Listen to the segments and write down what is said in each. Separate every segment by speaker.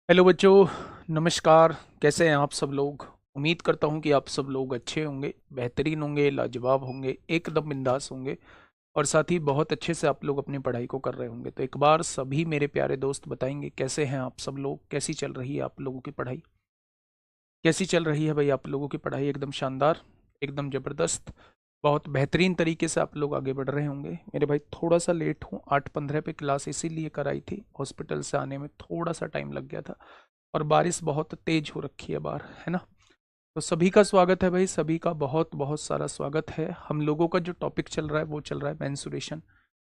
Speaker 1: Hello बच्चों, नमस्कार। कैसे हैं आप सब लोग? उम्मीद करता हूं कि आप सब लोग अच्छे होंगे, बेहतरीन होंगे, लाजवाब होंगे, एकदम बिंदास होंगे और साथ ही बहुत अच्छे से आप लोग अपनी पढ़ाई को कर रहे होंगे। तो एक बार सभी मेरे प्यारे दोस्त बताएंगे कैसे हैं आप सब लोग, कैसी चल रही है आप लोगों की पढ़ाई? कैसी चल रही है भाई आप लोगों की पढ़ाई? एकदम शानदार, एकदम ज़बरदस्त, बहुत बेहतरीन तरीके से आप लोग आगे बढ़ रहे होंगे। मेरे भाई थोड़ा सा लेट हूँ, 8:15 पे क्लास इसीलिए कराई थी, हॉस्पिटल से आने में थोड़ा सा टाइम लग गया था और बारिश बहुत तेज हो रखी है बाहर, है ना। तो सभी का स्वागत है भाई, सभी का बहुत बहुत सारा स्वागत है। हम लोगों का जो टॉपिक चल रहा है वो चल रहा है मेंसुरेशन।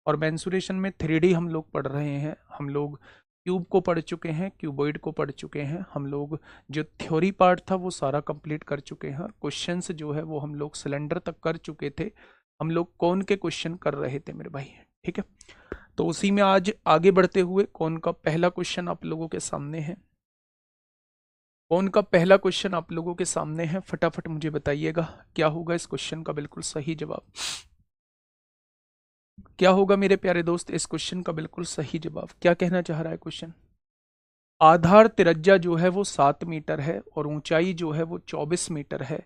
Speaker 1: और मेंसुरेशन में 3D हम लोग पढ़ रहे हैं। हम लोग क्यूब को पढ़ चुके हैं, क्यूबॉइड को पढ़ चुके हैं। हम लोग जो थ्योरी पार्ट था वो सारा कंप्लीट कर चुके हैं। क्वेश्चंस जो है वो हम लोग सिलेंडर तक कर चुके थे। हम लोग कौन के क्वेश्चन कर रहे थे मेरे भाई, ठीक है। तो उसी में आज आगे बढ़ते हुए कौन का पहला क्वेश्चन आप लोगों के सामने है? कौन का पहला क्वेश्चन आप लोगों के सामने है? फटाफट मुझे बताइएगा, क्या होगा इस क्वेश्चन का बिल्कुल सही जवाब? क्या होगा मेरे प्यारे दोस्त इस क्वेश्चन का बिल्कुल सही जवाब? क्या कहना चाह रहा है क्वेश्चन? आधार त्रिज्या जो है वो 7 मीटर है और ऊंचाई जो है वो 24 मीटर है।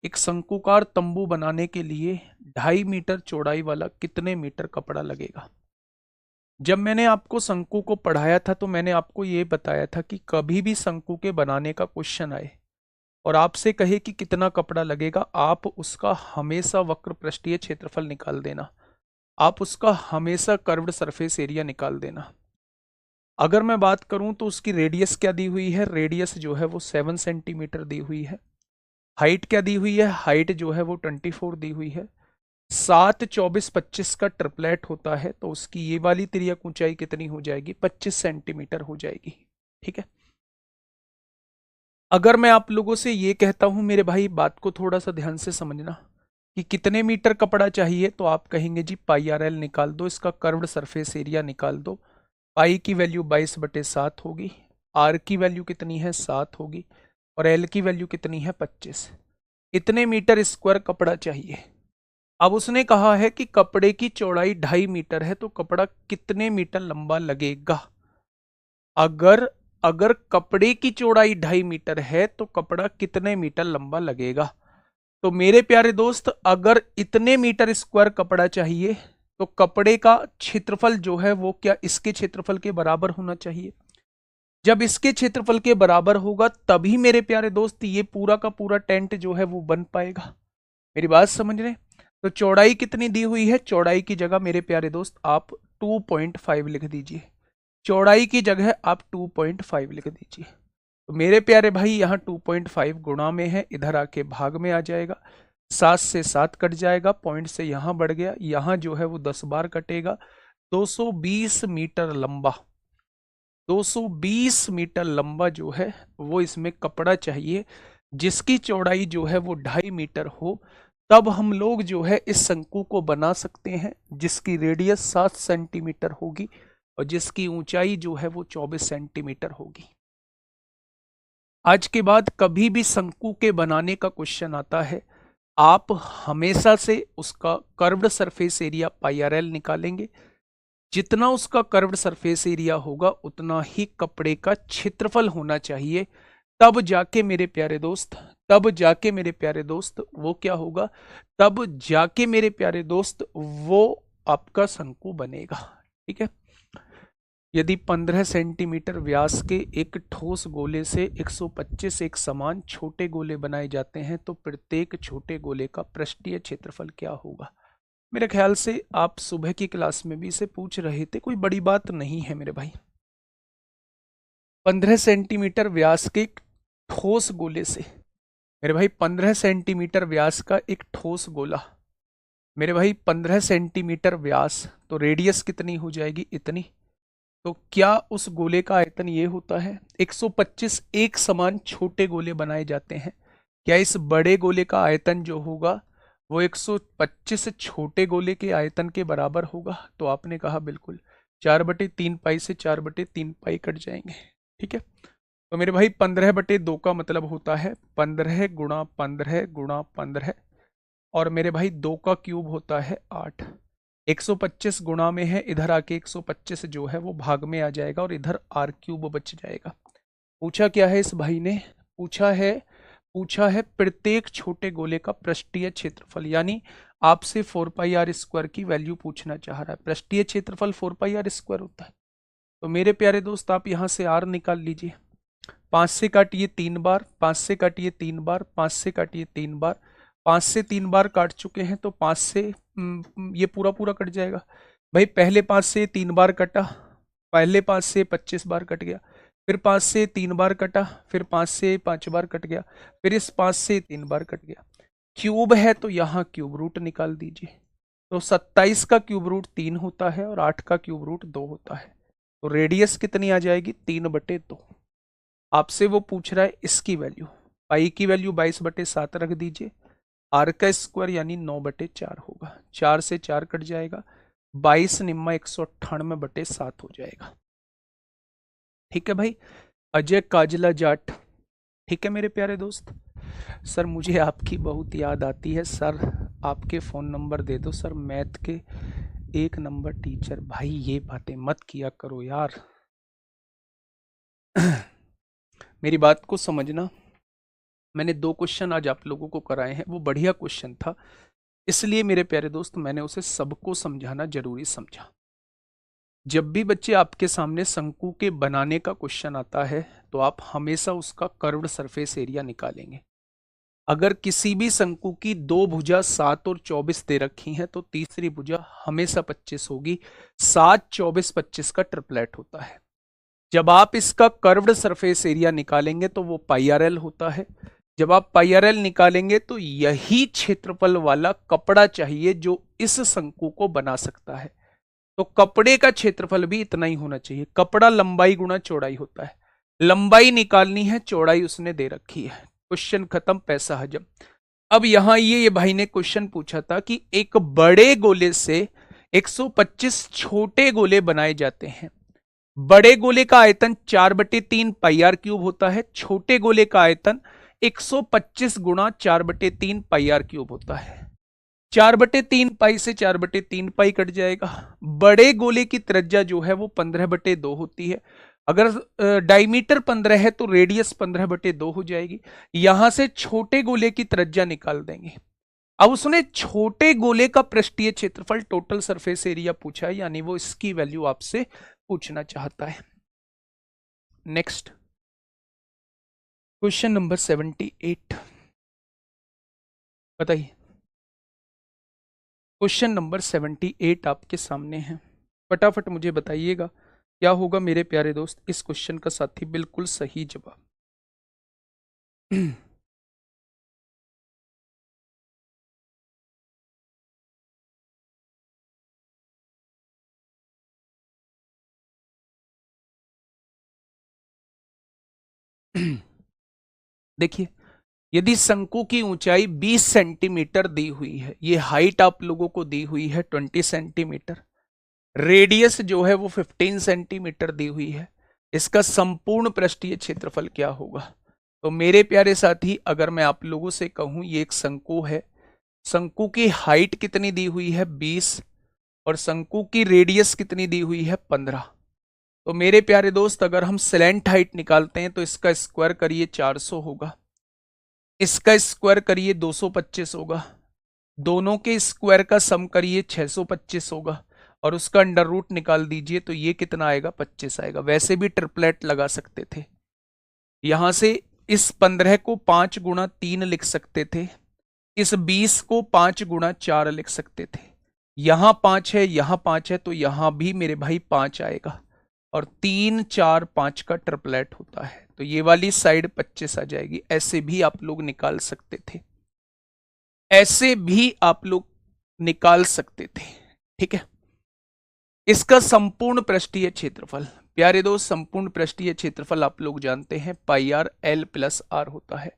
Speaker 1: एक शंकुकार तंबू बनाने के लिए 2.5 मीटर चौड़ाई वाला कितने मीटर कपड़ा लगेगा? जब मैंने आपको शंकु को पढ़ाया था तो मैंने आपको ये बताया था कि कभी भी शंकु के बनाने का क्वेश्चन आए और आपसे कहे कि कितना कपड़ा लगेगा, आप उसका हमेशा वक्र पृष्ठीय क्षेत्रफल निकाल देना। आप उसका हमेशा कर्व्ड सरफेस एरिया निकाल देना। अगर मैं बात करूं तो उसकी रेडियस क्या दी हुई है? रेडियस जो है वो 7 सेंटीमीटर दी हुई है। हाइट क्या दी हुई है? हाइट जो है वो 24 दी हुई है। 7, 24, 25 का ट्रिपलेट होता है तो उसकी ये वाली तिर्यक ऊंचाई कितनी हो जाएगी? 25 सेंटीमीटर हो जाएगी, ठीक है। अगर मैं आप लोगों से ये कहता हूं मेरे भाई, बात को थोड़ा सा ध्यान से समझना, कि कितने मीटर कपड़ा चाहिए, तो आप कहेंगे जी पाई आर एल निकाल दो, इसका कर्व्ड सरफेस एरिया निकाल दो। पाई की वैल्यू 22/7 होगी, आर की वैल्यू कितनी है? 7 होगी, और एल की वैल्यू कितनी है? 25। इतने मीटर स्क्वायर कपड़ा चाहिए। अब उसने कहा है कि कपड़े की चौड़ाई 2.5 मीटर है, तो कपड़ा कितने मीटर लंबा लगेगा? अगर अगर कपड़े की चौड़ाई 2.5 मीटर है तो कपड़ा कितने मीटर लंबा लगेगा? तो मेरे प्यारे दोस्त, अगर इतने मीटर स्क्वायर कपड़ा चाहिए तो कपड़े का क्षेत्रफल जो है वो क्या इसके क्षेत्रफल के बराबर होना चाहिए? जब इसके क्षेत्रफल के बराबर होगा तभी मेरे प्यारे दोस्त ये पूरा का पूरा टेंट जो है वो बन पाएगा। मेरी बात समझ रहे? तो चौड़ाई कितनी दी हुई है? चौड़ाई की जगह मेरे प्यारे दोस्त आप 2.5 लिख दीजिए। चौड़ाई की जगह आप 2.5 लिख दीजिए। तो मेरे प्यारे भाई यहाँ 2.5 गुणा में है, इधर आके भाग में आ जाएगा। 7 से 7 कट जाएगा, पॉइंट से यहाँ बढ़ गया, यहाँ जो है वो 10 बार कटेगा। 220 मीटर लंबा, 220 मीटर लंबा जो है वो इसमें कपड़ा चाहिए, जिसकी चौड़ाई जो है वो 2.5 मीटर हो। तब हम लोग जो है इस शंकु को बना सकते हैं, जिसकी रेडियस 7 सेंटीमीटर होगी और जिसकी ऊंचाई जो है वो 24 सेंटीमीटर होगी। आज के बाद कभी भी शंकु के बनाने का क्वेश्चन आता है, आप हमेशा से उसका curved surface area pi r L निकालेंगे। जितना उसका कर्व्ड सरफेस एरिया होगा उतना ही कपड़े का क्षेत्रफल होना चाहिए। तब जाके मेरे प्यारे दोस्त, तब जाके मेरे प्यारे दोस्त वो क्या होगा? तब जाके मेरे प्यारे दोस्त वो आपका शंकु बनेगा, ठीक है। यदि 15 सेंटीमीटर व्यास के एक ठोस गोले से 125 एक समान छोटे गोले बनाए जाते हैं तो प्रत्येक छोटे गोले का पृष्ठीय क्षेत्रफल क्या होगा? मेरे ख्याल से आप सुबह की क्लास में भी इसे पूछ रहे थे, कोई बड़ी बात नहीं है मेरे भाई। 15 सेंटीमीटर व्यास के एक ठोस गोले से, मेरे भाई 15 सेंटीमीटर व्यास का एक ठोस गोला, मेरे भाई 15 सेंटीमीटर व्यास, तो रेडियस कितनी हो जाएगी? इतनी। तो क्या उस गोले का आयतन ये होता है? 125 एक समान छोटे गोले बनाए जाते हैं, क्या इस बड़े गोले का आयतन जो होगा वो 125 छोटे गोले के आयतन के बराबर होगा? तो आपने कहा बिल्कुल। 4/3 पाई से 4/3 पाई कट जाएंगे, ठीक है। तो मेरे भाई 15/2 का मतलब होता है 15 × 15 × 15, और मेरे भाई 2 का क्यूब होता है 8। 125 गुणा में है, इधर आके 125 जो है वो भाग में आ जाएगा और इधर r³ बच जाएगा। पूछा क्या है इस भाई ने, पूछा है प्रत्येक छोटे गोले का पृष्ठीय क्षेत्रफल, यानी आपसे 4πr² की वैल्यू पूछना चाह रहा है। पृष्ठीय क्षेत्रफल 4πr² होता है। तो मेरे प्यारे दोस्त आप यहां से आर निकाल लीजिए। 5 से काटिए 3 बार, 5 से काटिए 3 बार, 5 से काटिए 3 बार, 5 से 3 बार काट चुके हैं तो 5 से ये पूरा पूरा कट जाएगा। भाई पहले 5 से 3 बार कटा, पहले 5 से 25 बार कट गया, फिर 5 से 3 बार कटा, फिर 5 से 5 बार कट गया, फिर इस 5 से 3 बार कट गया। क्यूब है तो यहाँ क्यूब रूट निकाल दीजिए। तो 27 का क्यूब रूट 3 होता है और 8 का क्यूब रूट 2 होता है। तो रेडियस कितनी आ जाएगी, 3/2। आपसे वो पूछ रहा है इसकी वैल्यू, पाई की वैल्यू 22/7 रख दीजिए। आर का स्क्वायर यानी 9/4 होगा, 4 से 4 कट जाएगा, 22 निम्मा 198/7 हो जाएगा। ठीक है भाई, अजय काजला जाट। ठीक है मेरे प्यारे दोस्त। सर मुझे आपकी बहुत याद आती है सर, आपके फ़ोन नंबर दे दो सर, मैथ के 1 नंबर टीचर। भाई ये बातें मत किया करो यार। मेरी बात को समझना, मैंने 2 क्वेश्चन आज आप लोगों को कराए हैं, वो बढ़िया क्वेश्चन था, इसलिए मेरे प्यारे दोस्त मैंने उसे सबको समझाना जरूरी समझा। जब भी बच्चे आपके सामने शंकु के बनाने का क्वेश्चन आता है तो आप हमेशा उसका कर्व्ड सरफेस एरिया निकालेंगे। अगर किसी भी शंकु की 2 भुजा 7 और 24 दे रखी हैं तो तीसरी भुजा हमेशा 25 होगी। 7, 24, 25 का ट्रिपलेट होता है। जब आप इसका कर्व्ड सरफेस एरिया निकालेंगे तो वो πRL होता है। जब आप πRL निकालेंगे तो यही क्षेत्रफल वाला कपड़ा चाहिए जो इस शंकु को बना सकता है। तो कपड़े का क्षेत्रफल भी इतना ही होना चाहिए। कपड़ा लंबाई गुणा चौड़ाई होता है, लंबाई निकालनी है, चौड़ाई उसने दे रखी है। क्वेश्चन खत्म, पैसा हजम। अब यहां ये भाई ने क्वेश्चन पूछा था कि एक बड़े गोले से 125 छोटे गोले बनाए जाते हैं। बड़े गोले का आयतन 4/3 πr³ होता है, छोटे गोले का आयतन 125 गुणा 4/3 πr³ होता है। 4/3 पाई से 4/3 पाई कट जाएगा। बड़े गोले की त्रिज्या जो है वो 15/2 होती है। अगर डायमीटर 15 है तो रेडियस 15/2 हो जाएगी। यहां से छोटे गोले की त्रिज्या निकाल देंगे। अब उसने छोटे गोले का पृष्ठीय क्षेत्रफल टोटल सरफेस एरिया पूछा है, यानी वो इसकी वैल्यू आपसे पूछना चाहता है। नेक्स्ट क्वेश्चन नंबर 78 बताइए। क्वेश्चन नंबर 78 आपके सामने है, फटाफट मुझे बताइएगा क्या होगा मेरे प्यारे दोस्त इस क्वेश्चन का साथी बिल्कुल सही जवाब। देखिए, यदि शंकु की ऊंचाई 20 सेंटीमीटर दी हुई है, ये हाइट आप लोगों को दी हुई है 20 सेंटीमीटर, रेडियस जो है वो 15 सेंटीमीटर दी हुई है, इसका संपूर्ण पृष्ठीय क्षेत्रफल क्या होगा। तो मेरे प्यारे साथी, अगर मैं आप लोगों से कहूं ये एक शंकु है, शंकु की हाइट कितनी दी हुई है 20 और शंकु की रेडियस कितनी दी हुई है 15। तो मेरे प्यारे दोस्त अगर हम स्लैंट हाइट निकालते हैं तो इसका स्क्वायर करिए 400 होगा, इसका स्क्वायर करिए 225 होगा, दोनों के स्क्वायर का सम करिए 625 होगा और उसका अंडर रूट निकाल दीजिए तो ये कितना आएगा 25 आएगा। वैसे भी ट्रिपलेट लगा सकते थे, यहां से इस 15 को 5 गुणा 3 लिख सकते थे, इस 20 को 5 गुणा 4 लिख सकते थे। यहां 5 है, यहां 5 है, तो यहां भी मेरे भाई 5 आएगा और 3, 4, 5 का ट्रिपलेट होता है। तो ये वाली साइड 25 आ जाएगी। ऐसे भी आप लोग निकाल सकते थे, ऐसे भी आप लोग निकाल सकते थे। ठीक है, इसका संपूर्ण पृष्ठीय क्षेत्रफल प्यारे दोस्त, संपूर्ण पृष्ठीय क्षेत्रफल आप लोग जानते हैं πRL + R होता है।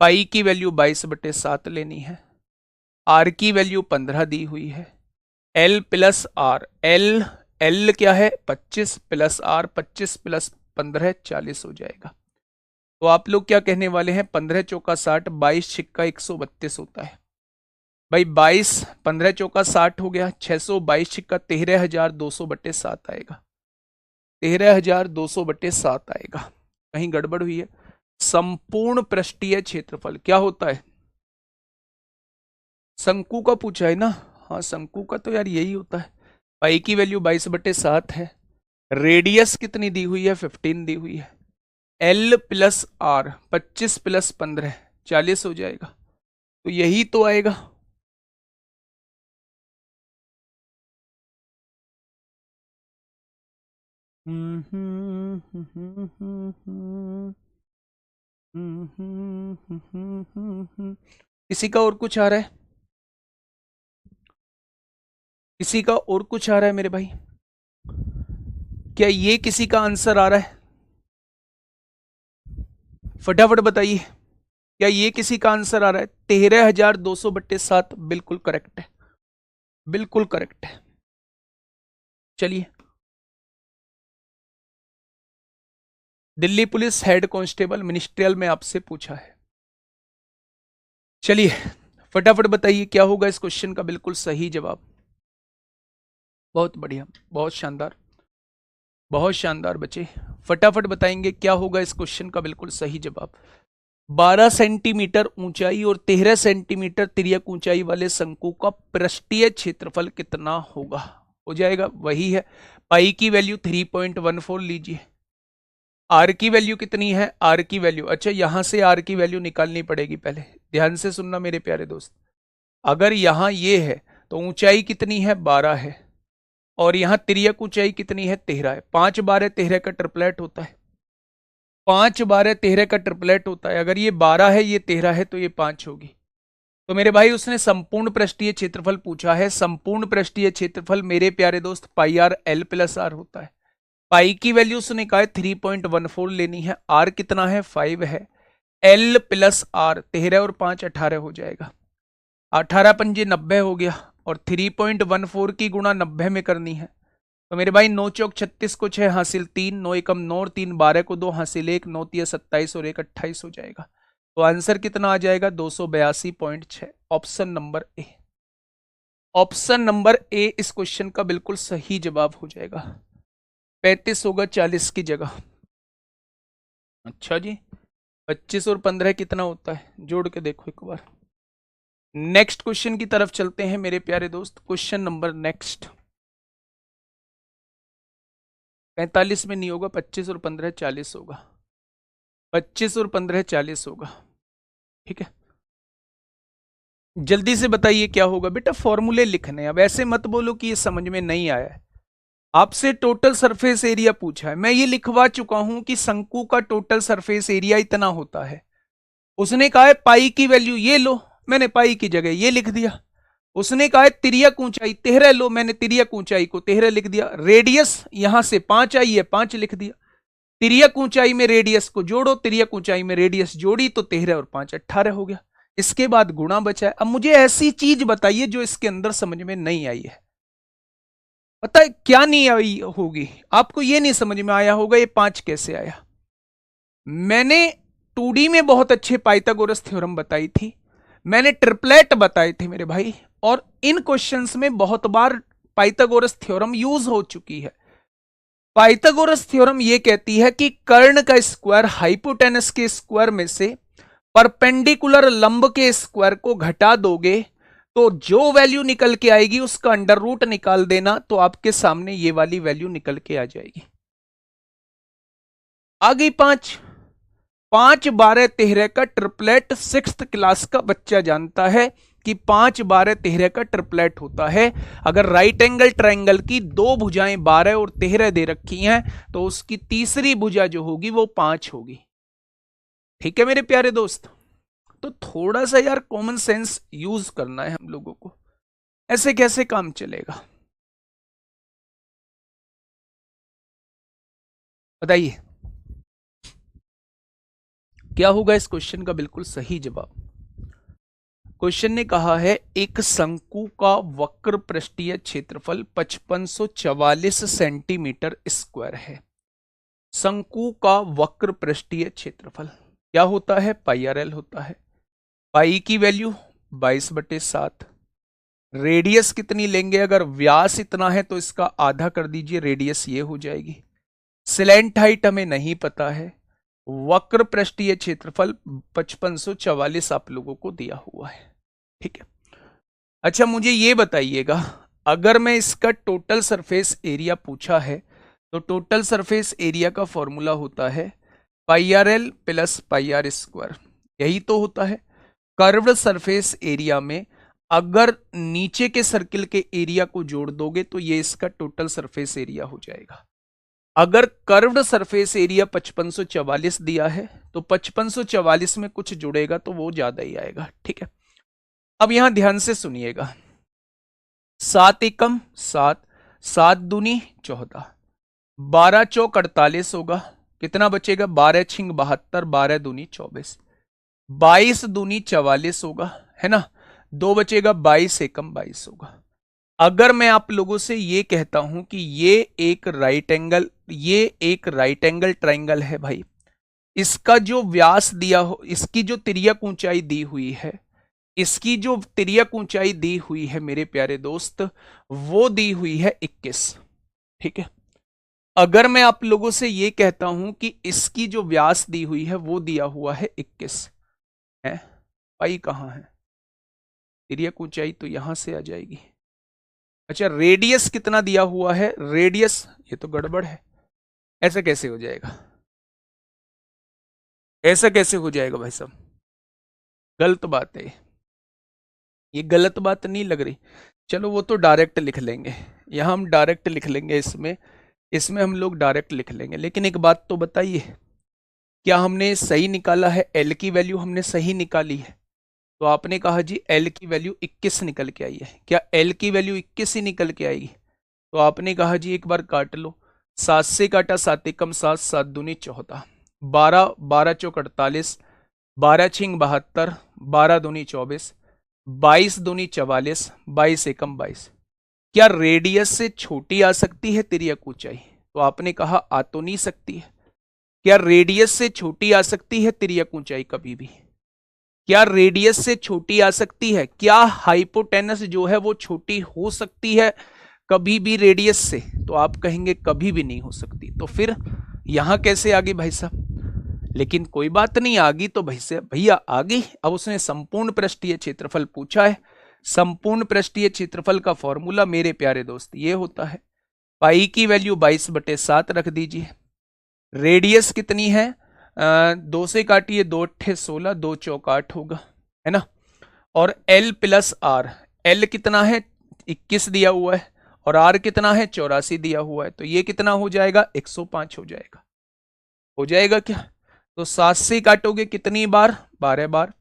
Speaker 1: पाई की वैल्यू 22/7 लेनी है, आर की वैल्यू 15 दी हुई है, L + R, L क्या है 25 + R, 25 + 15 40 हो जाएगा। तो आप लोग क्या कहने वाले हैं, 15 चौका 60, 22 छिक्का 132 होता है। भाई 22, 15 चौका 60 हो गया, 600, 22 छिक्का 13,200/7 आएगा, 13,200/7 आएगा। कहीं गड़बड़ हुई है। संपूर्ण पृष्ठीय क्षेत्रफल क्या होता है? शंकु का पूछा है ना? हाँ शंकु का तो यार यही होता है। पाई की वैल्यू 22/7 है, रेडियस कितनी दी हुई है? 15 दी हुई है। L प्लस आर 25 प्लस 15 40 हो जाएगा, तो यही तो आएगा। किसी का और कुछ आ रहा है? किसी का और कुछ आ रहा है मेरे भाई? क्या ये किसी का आंसर आ रहा है? फटाफट बताइए, क्या ये किसी का आंसर आ रहा है? 13,200/7 बिल्कुल करेक्ट है, बिल्कुल करेक्ट है। चलिए, Delhi police head constable ministerial में आपसे पूछा है। चलिए फटाफट बताइए क्या होगा इस क्वेश्चन का बिल्कुल सही जवाब। बहुत बढ़िया, बहुत शानदार, बहुत शानदार बच्चे, फटाफट बताएंगे क्या होगा इस क्वेश्चन का बिल्कुल सही जवाब। 12 सेंटीमीटर ऊंचाई और 13 सेंटीमीटर तिर्यक ऊंचाई वाले शंकु का पृष्ठीय क्षेत्रफल कितना होगा? हो जाएगा, वही है। पाई की वैल्यू 3.14 लीजिए। आर की वैल्यू कितनी है? आर की वैल्यू, अच्छा यहां से आर की वैल्यू निकालनी पड़ेगी पहले, ध्यान से सुनना मेरे प्यारे दोस्त। अगर यहां ये है तो ऊंचाई कितनी है? 12 है, और यहां तिर्यक ऊंचाई कितनी है? 13 है। 5 12 13 का ट्रिपलेट होता है, 5 12 13 का ट्रिपलेट होता है। अगर ये 12 है, ये 13 है, तो ये 5 होगी। तो मेरे भाई उसने संपूर्ण पृष्ठीय क्षेत्रफल पूछा है। संपूर्ण पृष्ठीय क्षेत्रफल मेरे प्यारे दोस्त पाई आर एल प्लस आर होता है। पाई की वैल्यू उसने कहा है 3.14 लेनी है, आर कितना है? 5 है। एल प्लस आर 13 और 5 18 हो जाएगा, 18 पंजे 90 हो गया, और 3.14 की गुणा 90 में करनी है। तो मेरे भाई 9 चौक 36 को 6 हासिल 3, 9 एकम 9 और 3 12 को 2 हासिल 1, 9 तिया 27 और 1 28 हो जाएगा। तो आंसर कितना आ जाएगा? 282.6। Option number A, option number A इस क्वेश्चन का बिल्कुल सही जवाब हो जाएगा। 35 होगा 40 की जगह। अच्छा जी, 25 और 15 कितना होता है? जोड़ के देखो एक बार। नेक्स्ट क्वेश्चन की तरफ चलते हैं मेरे प्यारे दोस्त। Question number next. 45 में नहीं होगा, 25 और 15 40 होगा, 25 और 15 40 होगा। ठीक है, जल्दी से बताइए क्या होगा। बेटा फॉर्मूले लिखने, अब ऐसे मत बोलो कि ये समझ में नहीं आया है। आपसे टोटल सरफेस एरिया पूछा है, मैं ये लिखवा चुका हूं कि शंकु का टोटल सरफेस एरिया इतना होता है। उसने कहा है पाई की वैल्यू ये लो, मैंने पाई की जगह ये लिख दिया। उसने कहा है तिर्यक ऊंचाई 13 लो, मैंने तिर्यक ऊंचाई को 13 लिख दिया। रेडियस यहां से 5 आई है, 5 लिख दिया। तिर्यक ऊंचाई में रेडियस को जोड़ो, तिर्यक ऊंचाई में रेडियस जोड़ी तो 13 और 5 18 हो गया। इसके बाद गुणा बचा है। अब मुझे ऐसी चीज बताइए जो इसके अंदर समझ में नहीं आई है। पता है क्या नहीं आई होगी आपको? ये नहीं समझ में आया होगा ये 5 कैसे आया। मैंने 2D में बहुत अच्छे पाइथागोरस थ्योरम बताई थी, मैंने ट्रिपलेट बताए थे मेरे भाई, और इन क्वेश्चंस में बहुत बार पाइथागोरस थ्योरम यूज हो चुकी है। पाइथागोरस थ्योरम यह कहती है कि कर्ण का स्क्वायर हाइपोटेनस के स्क्वायर में से परपेंडिकुलर लंब के स्क्वायर को घटा दोगे तो जो वैल्यू निकल के आएगी उसका अंडर रूट निकाल देना, तो आपके सामने ये वाली वैल्यू निकल के आ जाएगी। आ गई 5 5 12 13 का ट्रिपलेट 6th क्लास का बच्चा जानता है कि 5 12 13 का ट्रिपलेट होता है। अगर राइट एंगल ट्रायंगल की दो भुजाएं 12 और 13 दे रखी हैं तो उसकी तीसरी भुजा जो होगी वो 5 होगी। ठीक है मेरे प्यारे दोस्त, तो थोड़ा सा यार कॉमन सेंस यूज करना है हम लोगों को, ऐसे कैसे काम चलेगा बताइए। क्या होगा इस क्वेश्चन का बिल्कुल सही जवाब? क्वेश्चन ने कहा है एक शंकु का वक्र पृष्ठीय क्षेत्रफल 5544 सेंटीमीटर स्क्वायर है। शंकु का वक्र पृष्ठीय क्षेत्रफल क्या होता है? पाई आर एल होता है। पाई की वैल्यू 22/7। रेडियस कितनी लेंगे? अगर व्यास इतना है तो इसका आधा कर दीजिए, रेडियस ये हो जाएगी। स्लैंट हाइट हमें नहीं पता है, वक्र पृष्ठीय क्षेत्रफल 5544 आप लोगों को दिया हुआ है। ठीक है, अच्छा मुझे ये बताइएगा, अगर मैं इसका टोटल सरफेस एरिया पूछा है तो टोटल सरफेस एरिया का फॉर्मूला होता है pi r l plus pi r square, यही तो होता है। कर्व्ड सरफेस एरिया में अगर नीचे के सर्किल के एरिया को जोड़ दोगे तो ये इसका टोटल सरफेस एरिया हो जाएगा। अगर कर्व्ड सरफेस एरिया 5544 दिया है तो 5544 में कुछ जुड़ेगा तो वो ज्यादा ही आएगा। ठीक है, अब यहां ध्यान से सुनिएगा, 7 एकम 7, 7 दूनी 14, 12 चौक 48 होगा, कितना बचेगा 12 छिंग 72, 12 दूनी 24, 22 दूनी 44 होगा, है ना, 2 बचेगा, 22 एकम 22 होगा। अगर मैं आप लोगों से ये कहता हूं कि ये एक राइट एंगल ट्राइंगल है भाई, इसका जो व्यास दिया हो, इसकी जो तिर्यक ऊंचाई दी हुई है, इसकी जो तिर्यक ऊंचाई दी हुई है मेरे प्यारे दोस्त, वो दी हुई है 21। ठीक है, अगर मैं आप लोगों से ये कहता हूं कि इसकी जो व्यास दी हुई है वो दिया हुआ है 21 है, पाई कहां है, तिर्यक ऊंचाई तो यहां से आ जाएगी। अच्छा रेडियस कितना दिया हुआ है, रेडियस ये तो गड़बड़ है, ऐसा कैसे हो जाएगा, ऐसा कैसे हो जाएगा भाई साहब, गलत बात है, ये गलत बात नहीं लग रही। चलो वो तो डायरेक्ट लिख लेंगे, यहां हम डायरेक्ट लिख लेंगे, इसमें इसमें हम लोग डायरेक्ट लिख लेंगे। लेकिन एक बात तो बताइए, क्या हमने सही निकाला है, एल की वैल्यू हमने सही निकाली है? तो आपने कहा जी एल की वैल्यू 21 निकल के आई है, क्या एल की वैल्यू 21 ही निकल के आएगी? तो आपने कहा जी एक बार काट लो, 7 से काटा 7 एकम 7, 7 दूनी 14, 12 12 चौक 48, 12 छिंग 72, 12 दूनी 24, 22 दूनी 44, 22 एकम 22। क्या रेडियस से छोटी आ सकती है तिर्यक ऊंचाई? तो आपने कहा आ तो नहीं सकती है। क्या रेडियस से छोटी आ सकती है तिर्यक ऊंचाई कभी भी? क्या रेडियस से छोटी आ सकती है? क्या हाइपोटेनस जो है वो छोटी हो सकती है कभी भी रेडियस से? तो आप कहेंगे कभी भी नहीं हो सकती। तो फिर यहां कैसे आगे भाई साहब? लेकिन कोई बात नहीं, आगी तो भैया आगी। अब उसने संपूर्ण पृष्ठीय क्षेत्रफल पूछा है, संपूर्ण पृष्ठीय क्षेत्रफल का फॉर्मूला मेरे प्यारे दोस्त ये होता है, पाई की वैल्यू 22/7 रख दीजिए, रेडियस कितनी है, 2 से काटिए, 2 अट्ठे 16, 2 चौक 8 होगा, है ना, और L प्लस R, L कितना है 21 दिया हुआ है और R कितना है 84 दिया हुआ है, तो ये कितना हो जाएगा 105 हो जाएगा। हो जाएगा क्या? तो 7 से काटोगे कितनी बार, 12 बार,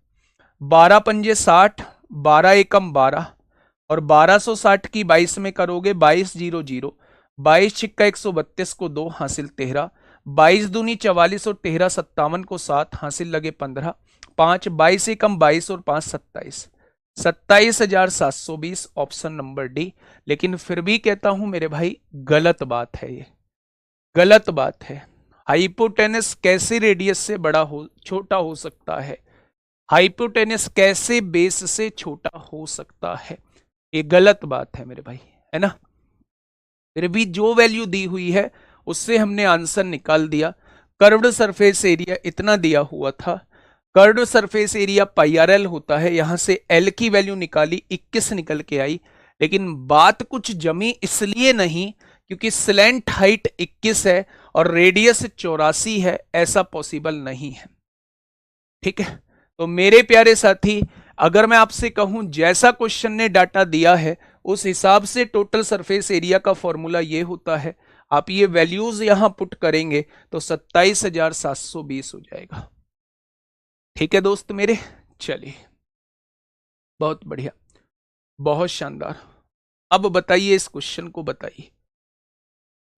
Speaker 1: 12 पंजे 60, 12 एकम 12 और 1260 की 22 में करोगे 22 0 0, 22 छिक्का 132 को 2 हासिल 13, 22 दूनी 44 और 13 57 को 7 हासिल लगे 15, 5 22 एकम 22 और 5 27, 27,720 ऑप्शन नंबर डी। लेकिन फिर भी कहता हूं मेरे भाई गलत बात है, ये गलत बात है। हाइपोटेनस कैसे रेडियस से बड़ा हो छोटा हो सकता है? हाइपोटेनस कैसे बेस से छोटा हो सकता है? ये गलत बात है मेरे भाई, है ना। फिर भी जो वैल्यू दी हुई है उससे हमने आंसर निकाल दिया। कर्व्ड सरफेस एरिया इतना दिया हुआ था, curved surface area pi r L होता है, यहां से एल की वैल्यू निकाली 21 निकल के आई। लेकिन बात कुछ जमी इसलिए नहीं क्योंकि स्लैंट हाइट 21 है और रेडियस 84 है, ऐसा पॉसिबल नहीं है। ठीक है, तो मेरे प्यारे साथी अगर मैं आपसे कहूं जैसा क्वेश्चन ने डाटा दिया है उस हिसाब से टोटल सरफेस एरिया का फॉर्मूला ये होता है, आप ये वैल्यूज यहां पुट करेंगे तो 27,720 हो जाएगा। ठीक है दोस्त मेरे, चलिए बहुत बढ़िया, बहुत शानदार। अब बताइए इस क्वेश्चन को बताइए,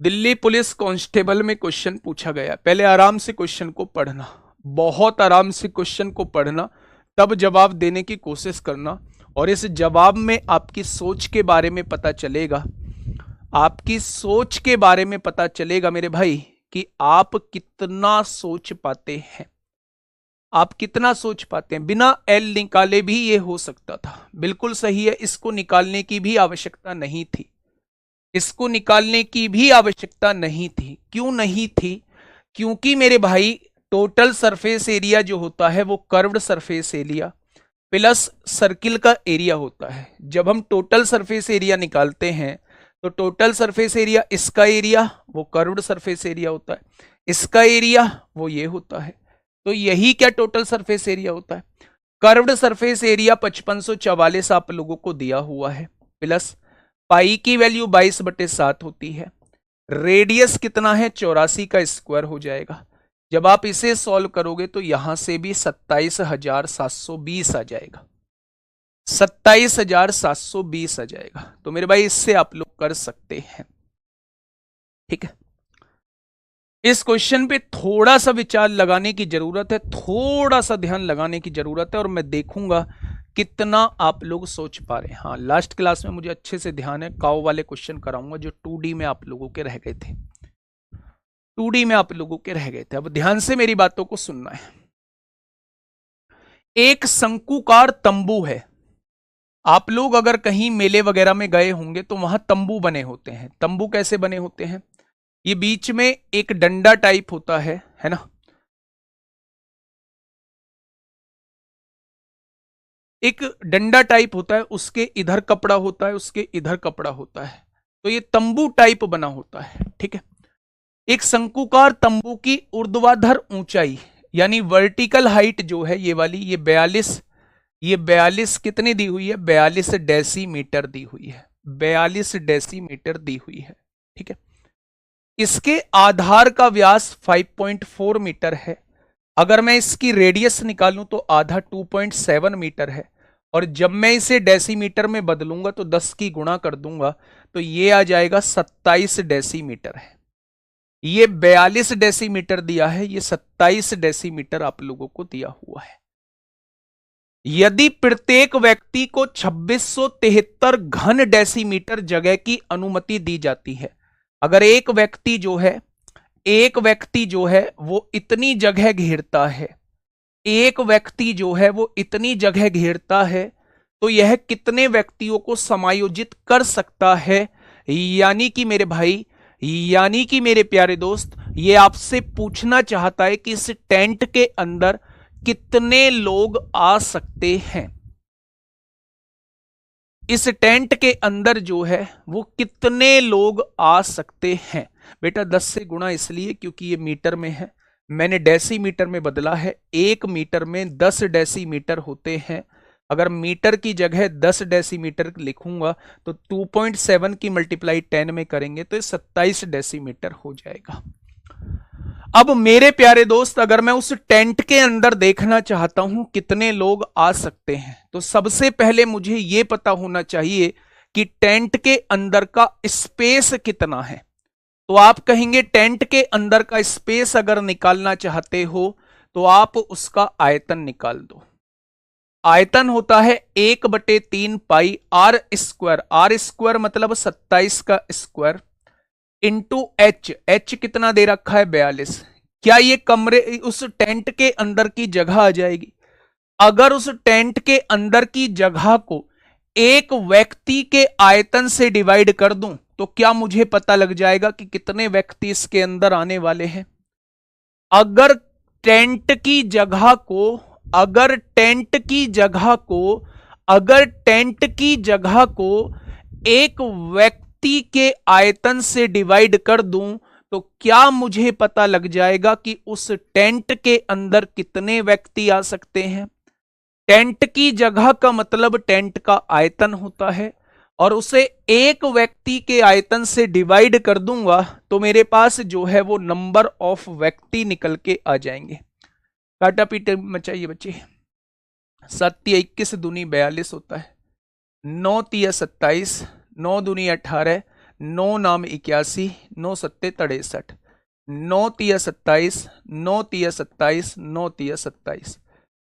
Speaker 1: दिल्ली पुलिस कांस्टेबल में क्वेश्चन पूछा गया। पहले आराम से क्वेश्चन को पढ़ना, बहुत आराम से क्वेश्चन को पढ़ना, तब जवाब देने की कोशिश करना और इस जवाब में आपकी सोच के बारे में पता चलेगा, आपकी सोच के बारे में पता चलेगा मेरे भाई कि आप कितना सोच पाते हैं, आप कितना सोच पाते हैं। बिना एल निकाले भी ये हो सकता था, बिल्कुल सही है, इसको निकालने की भी आवश्यकता नहीं थी, इसको निकालने की भी आवश्यकता नहीं थी। क्यों नहीं थी? क्योंकि मेरे भाई टोटल सरफेस एरिया जो होता है वो curved surface area plus circle का एरिया होता है। जब हम टोटल सरफेस एरिया निकालते हैं तो टोटल सरफेस एरिया, इसका एरिया वो कर्व्ड सरफेस एरिया होता है, इसका एरिया वो ये होता है। तो यही क्या टोटल सरफेस एरिया होता है। कर्व्ड सरफेस एरिया 5544 आप लोगों को दिया हुआ है, प्लस पाई की वैल्यू 22/7 होती है, रेडियस कितना है 84 का स्क्वायर हो जाएगा। जब आप इसे सॉल्व करोगे तो यहां से भी 27,720 आ जाएगा, 27,720 आ जाएगा। तो मेरे भाई इससे आप लोग कर सकते हैं, ठीक है। इस क्वेश्चन पे थोड़ा सा विचार लगाने की जरूरत है, थोड़ा सा ध्यान लगाने की जरूरत है, और मैं देखूंगा कितना आप लोग सोच पा रहे हैं। हाँ, लास्ट क्लास में मुझे अच्छे से ध्यान है, काउ वाले क्वेश्चन कराऊंगा जो 2D में आप लोगों के रह गए थे, 2D में आप लोगों के रह गए थे। अब ध्यान से मेरी बातों को सुनना है। एक शंकुकार तंबू है। आप लोग अगर कहीं मेले वगैरह में गए होंगे तो वहां तंबू बने होते हैं। तंबू कैसे बने होते हैं, ये बीच में एक डंडा टाइप होता है ना, एक डंडा टाइप होता है, उसके इधर कपड़ा होता है, उसके इधर कपड़ा होता है, तो ये तंबू टाइप बना होता है, ठीक है। एक शंकुकार तंबू की ऊर्ध्वाधर ऊंचाई यानी वर्टिकल हाइट जो है ये वाली, ये 42 कितनी दी हुई है, 42 डेसीमीटर दी हुई है, 42 डेसीमीटर दी हुई है, ठीक है। इसके आधार का व्यास 5.4 मीटर है। अगर मैं इसकी रेडियस निकालूं तो आधा 2.7 मीटर है, और जब मैं इसे डेसीमीटर में बदलूंगा तो 10 की गुणा कर दूंगा तो ये आ जाएगा 27 डेसीमीटर है। ये 42 डेसीमीटर दिया है, ये 27 डेसीमीटर आप लोगों को दिया हुआ है। यदि प्रत्येक व्यक्ति को 2673 घन डेसीमीटर जगह की अनुमति दी जाती है, अगर एक व्यक्ति जो है वो इतनी जगह घेरता है, एक व्यक्ति जो है वो इतनी जगह घेरता है, तो यह कितने व्यक्तियों को समायोजित कर सकता है। यानी कि मेरे भाई, यानी कि मेरे प्यारे दोस्त, ये आपसे पूछना चाहता है कि इस टेंट के अंदर कितने लोग आ सकते हैं। इस टेंट के अंदर जो है वो कितने लोग आ सकते हैं। बेटा 10 से गुणा इसलिए क्योंकि ये मीटर में है, मैंने डेसीमीटर में बदला है। 1 मीटर में 10 डेसीमीटर होते हैं। अगर मीटर की जगह 10 डेसीमीटर लिखूंगा तो 2.7 की मल्टीप्लाई 10 में करेंगे तो 27 डेसीमीटर हो जाएगा। अब मेरे प्यारे दोस्त, अगर मैं उस टेंट के अंदर देखना चाहता हूं कितने लोग आ सकते हैं, तो सबसे पहले मुझे यह पता होना चाहिए कि टेंट के अंदर का स्पेस कितना है। तो आप कहेंगे टेंट के अंदर का स्पेस अगर निकालना चाहते हो तो आप उसका आयतन निकाल दो। आयतन होता है 1/3 पाई आर स्क्वायर, आर स्क्वायर मतलब 27 का स्क्वायर, इंटू एच कितना दे रखा है 42। क्या ये कमरे उस टेंट के अंदर की जगह आ जाएगी? अगर उस टेंट के अंदर की जगह को एक व्यक्ति के आयतन से डिवाइड कर दूं तो क्या मुझे पता लग जाएगा कि कितने व्यक्ति इसके अंदर आने वाले हैं। अगर टेंट की जगह को अगर टेंट की जगह को एक व्यक्ति के आयतन से डिवाइड कर दूं तो क्या मुझे पता लग जाएगा कि उस टेंट के अंदर कितने व्यक्ति आ सकते हैं। टेंट की जगह का मतलब टेंट का आयतन होता है, और उसे एक व्यक्ति के आयतन से डिवाइड कर दूंगा तो मेरे पास जो है वो नंबर ऑफ व्यक्ति निकल के आ जाएंगे। काटा पीटे मचाइए बच्चे। 7 × 21 दूनी 42 होता है, 9 × 27, 9 दूनी 18, 9 नाम 81, 9 सत्ते 63, 9 × 27, 9 × 27, 9 × 27,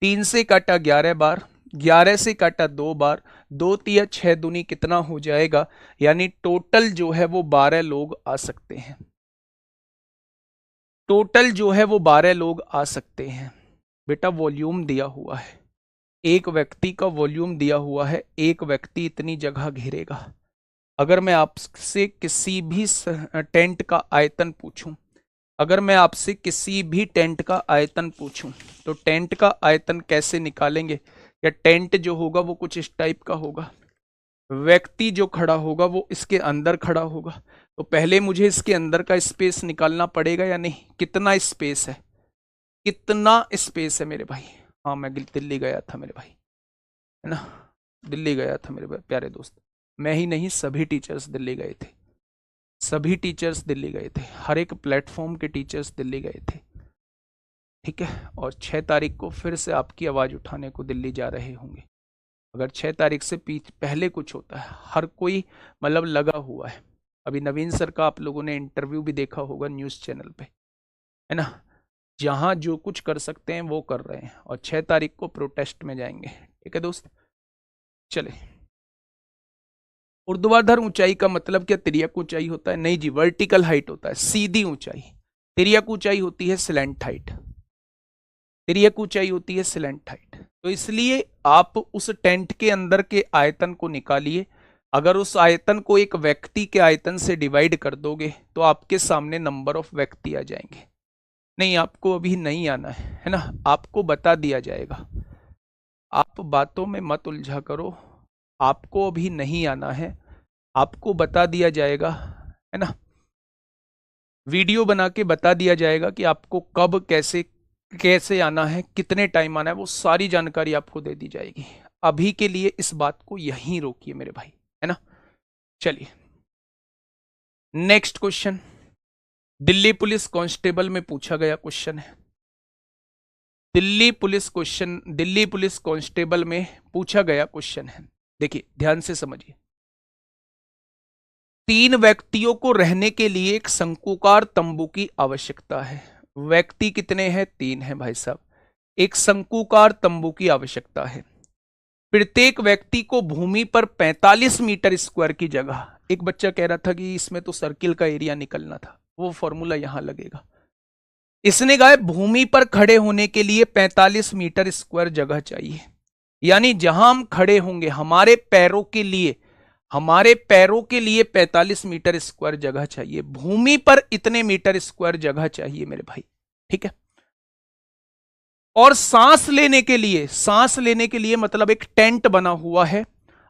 Speaker 1: 3 से काटा 11 बार, 11 से काटा 2 बार, 2 × 6 दूनी कितना हो जाएगा, यानी टोटल जो है वो 12 लोग आ सकते हैं। टोटल जो है वो 12 लोग आ सकते हैं। बेटा वॉल्यूम दिया हुआ है, एक व्यक्ति का वॉल्यूम दिया हुआ है, एक व्यक्ति इतनी जगह घेरेगा। अगर मैं आपसे किसी भी टेंट का आयतन पूछूं अगर मैं आपसे किसी भी टेंट का आयतन पूछूं तो टेंट का आयतन कैसे निकालेंगे? या टेंट जो होगा वो कुछ इस टाइप का होगा, व्यक्ति जो खड़ा होगा वो इसके अंदर खड़ा होगा, तो पहले मुझे इसके अंदर का स्पेस निकालना पड़ेगा या नहीं? कितना स्पेस है, कितना स्पेस है मेरे भाई? हाँ मैं दिल्ली गया था मेरे भाई, है ना, दिल्ली गया था मेरे प्यारे दोस्त। मैं ही नहीं, सभी टीचर्स दिल्ली गए थे, सभी टीचर्स दिल्ली गए थे, हर एक प्लेटफॉर्म के टीचर्स दिल्ली गए थे। ठीक है, और 6 तारीख को फिर से आपकी आवाज उठाने को दिल्ली जा रहे होंगे। अगर 6 तारीख से पहले कुछ होता है, हर कोई मतलब लगा हुआ है। अभी नवीन सर का आप लोगों ने इंटरव्यू भी देखा होगा न्यूज चैनल पे, है ना, जहां जो कुछ कर सकते हैं वो कर रहे हैं, और 6 तारीख को प्रोटेस्ट में जाएंगे। ठीक है दोस्त, चले। ऊर्ध्वाधर ऊंचाई का मतलब क्या तिर्यक ऊंचाई होता है? नहीं जी, वर्टिकल हाइट होता है, सीधी ऊंचाई। तिर्यक ऊंचाई होती है स्लैंट हाइट, तिर्यक ऊंचाई होती है स्लैंट हाइट। तो इसलिए आप उस टेंट के अंदर के आयतन को निकालिए। अगर उस आयतन को एक व्यक्ति के आयतन से डिवाइड कर दोगे तो आपके सामने नंबर ऑफ व्यक्ति आ जाएंगे। नहीं, आपको अभी नहीं आना है ना, आपको बता दिया जाएगा। आप बातों में मत उलझा करो, आपको अभी नहीं आना है, आपको बता दिया जाएगा, है ना, वीडियो बना के बता दिया जाएगा कि आपको कब कैसे कैसे आना है, कितने टाइम आना है, वो सारी जानकारी आपको दे दी जाएगी। अभी के लिए इस बात को यहीं रोकिए मेरे भाई, है ना। चलिए next question, Delhi police constable में पूछा गया क्वेश्चन है। दिल्ली पुलिस कांस्टेबल में पूछा गया क्वेश्चन है। देखिए ध्यान से समझिए। 3 व्यक्तियों को रहने के लिए एक शंकुकार तंबू की आवश्यकता है। व्यक्ति कितने हैं? 3 हैं भाई साहब। एक शंकुकार तंबू की आवश्यकता है। प्रत्येक व्यक्ति को भूमि पर 45 मीटर स्क्वायर की जगह, एक बच्चा कह रहा था कि इसमें तो सर्किल का एरिया निकलना था, वो फॉर्मूला यहां लगेगा। इसने कहा भूमि पर खड़े होने के लिए 45 मीटर स्क्वायर जगह चाहिए, यानी जहां हम खड़े होंगे हमारे पैरों के लिए 45 मीटर स्क्वायर जगह चाहिए, भूमि पर इतने मीटर स्क्वायर जगह चाहिए मेरे भाई। ठीक है, और सांस लेने के लिए मतलब एक टेंट बना हुआ है,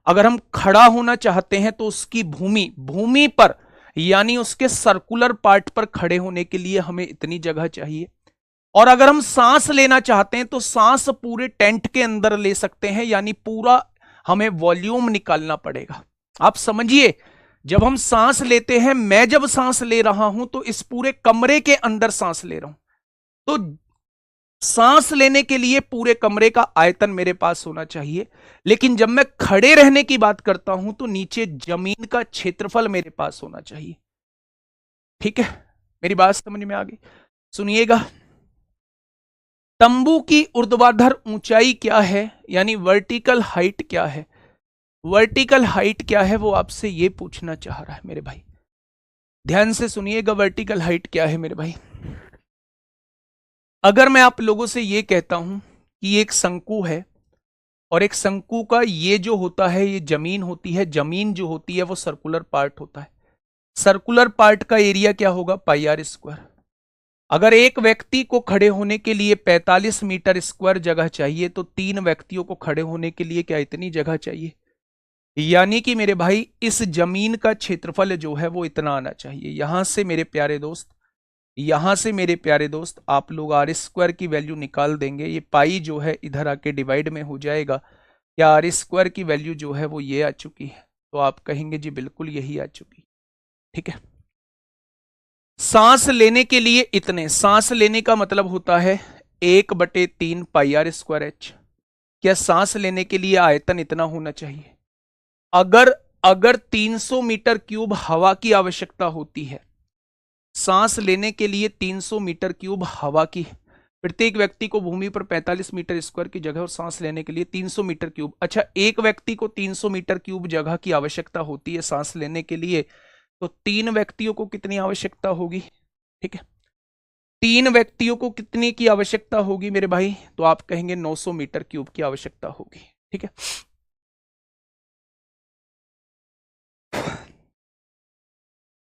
Speaker 1: अगर हम खड़ा होना चाहते हैं तो उसकी भूमि पर यानी उसके सर्कुलर पार्ट पर खड़े होने के लिए हमें इतनी जगह चाहिए। और अगर हम सांस लेना चाहते हैं तो सांस पूरे टेंट के अंदर ले सकते हैं, यानी पूरा हमें वॉल्यूम निकालना पड़ेगा। आप समझिए, जब हम सांस लेते हैं, मैं जब सांस ले रहा हूं तो इस पूरे कमरे के अंदर सांस ले रहा हूं, तो सांस लेने के लिए पूरे कमरे का आयतन मेरे पास होना चाहिए। लेकिन जब मैं खड़े रहने की बात करता हूं तो नीचे जमीन का क्षेत्रफल मेरे पास होना चाहिए। ठीक है, मेरी बात समझ में आ गई? सुनिएगा, तंबू की ऊर्ध्वाधर ऊंचाई क्या है, यानी वर्टिकल हाइट क्या है? वर्टिकल हाइट क्या है वो आपसे ये पूछना चाह रहा है मेरे भाई। ध्यान से सुनिएगा, वर्टिकल हाइट क्या है मेरे भाई। अगर मैं आप लोगों से ये कहता हूं कि एक शंकु है, और एक शंकु का ये जो होता है ये जमीन होती है, जमीन जो होती है वो सर्कुलर पार्ट होता है, सर्कुलर पार्ट का एरिया क्या होगा? पाई आर स्क्वायर। अगर एक व्यक्ति को खड़े होने के लिए 45 मीटर स्क्वायर जगह चाहिए, तो 3 व्यक्तियों को खड़े होने के लिए क्या इतनी जगह चाहिए? यानी कि मेरे भाई इस जमीन का क्षेत्रफल जो है वो इतना आना चाहिए। यहां से मेरे प्यारे दोस्त आप लोग आर स्क्वायर की वैल्यू निकाल देंगे, ये पाई जो है इधर आके डिवाइड में हो जाएगा, या आर स्क्वायर की वैल्यू जो है वो ये आ चुकी है, तो आप कहेंगे जी बिल्कुल यही आ चुकी। ठीक है, सांस लेने के लिए इतने, सांस लेने का मतलब होता है 1/3 पाई आर स्क्वायर एच। क्या सांस लेने के लिए आयतन इतना होना चाहिए? अगर अगर 300 मीटर क्यूब हवा की आवश्यकता होती है, सांस लेने के लिए 300 मीटर क्यूब हवा की, प्रत्येक व्यक्ति को भूमि पर 45 मीटर स्क्वायर की जगह और सांस लेने के लिए 300 मीटर क्यूब। अच्छा, एक व्यक्ति को 300 मीटर क्यूब जगह की आवश्यकता होती है सांस लेने के लिए, तो 3 व्यक्तियों को कितनी आवश्यकता होगी? ठीक है, 3 व्यक्तियों को कितनी की आवश्यकता होगी मेरे भाई? तो आप कहेंगे 900 मीटर क्यूब की आवश्यकता होगी। ठीक है,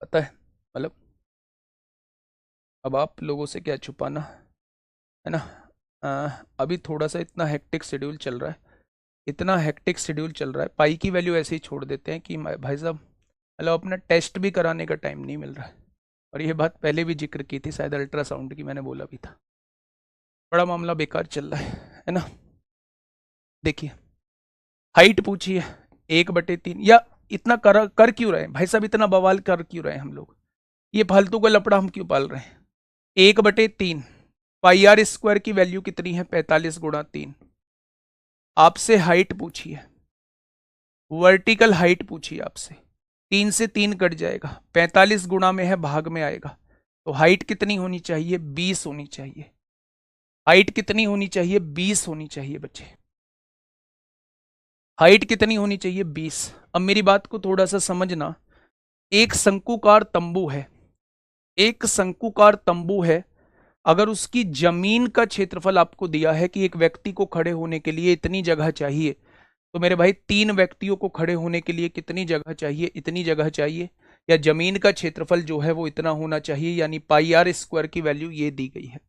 Speaker 1: पता है मतलब अब आप लोगों से क्या छुपाना, है ना। अभी थोड़ा सा इतना हेक्टिक शेड्यूल चल रहा है, इतना हेक्टिक शेड्यूल चल रहा है, पाई की वैल्यू ऐसे ही छोड़ देते हैं कि भाई साहब मतलब अपना टेस्ट भी कराने का टाइम नहीं मिल रहा है। और ये बात पहले भी जिक्र की थी शायद, अल्ट्रासाउंड की मैंने बोला भी था। बड़ा मामला बेकार चल रहा है ना। देखिए हाइट पूछी है 1/3, या इतना कर क्यों रहे हैं भाई साहब, इतना बवाल कर क्यों रहे हैं हम लोग, ये फालतू का लपड़ा हम क्यों पाल रहे हैं। 1/3 पाई आर स्क्वायर की वैल्यू कितनी है, 45 × 3। आपसे हाइट पूछी है, वर्टिकल हाइट पूछी है आपसे, 3 से 3 कट जाएगा, 45 गुणा में है भाग में आएगा, तो हाइट कितनी होनी चाहिए, 20 होनी चाहिए। हाइट कितनी होनी चाहिए, 20 होनी चाहिए बच्चे। हाइट कितनी होनी चाहिए, 20। अब मेरी बात को थोड़ा सा समझना, एक शंकुकार तंबू है, एक शंकुकार तंबू है, अगर उसकी जमीन का क्षेत्रफल आपको दिया है कि एक व्यक्ति को खड़े होने के लिए इतनी जगह चाहिए, तो मेरे भाई 3 व्यक्तियों को खड़े होने के लिए कितनी जगह चाहिए, इतनी जगह चाहिए, या जमीन का क्षेत्रफल जो है वो इतना होना चाहिए, यानी पाई आर स्क्वायर की वैल्यू ये दी गई है।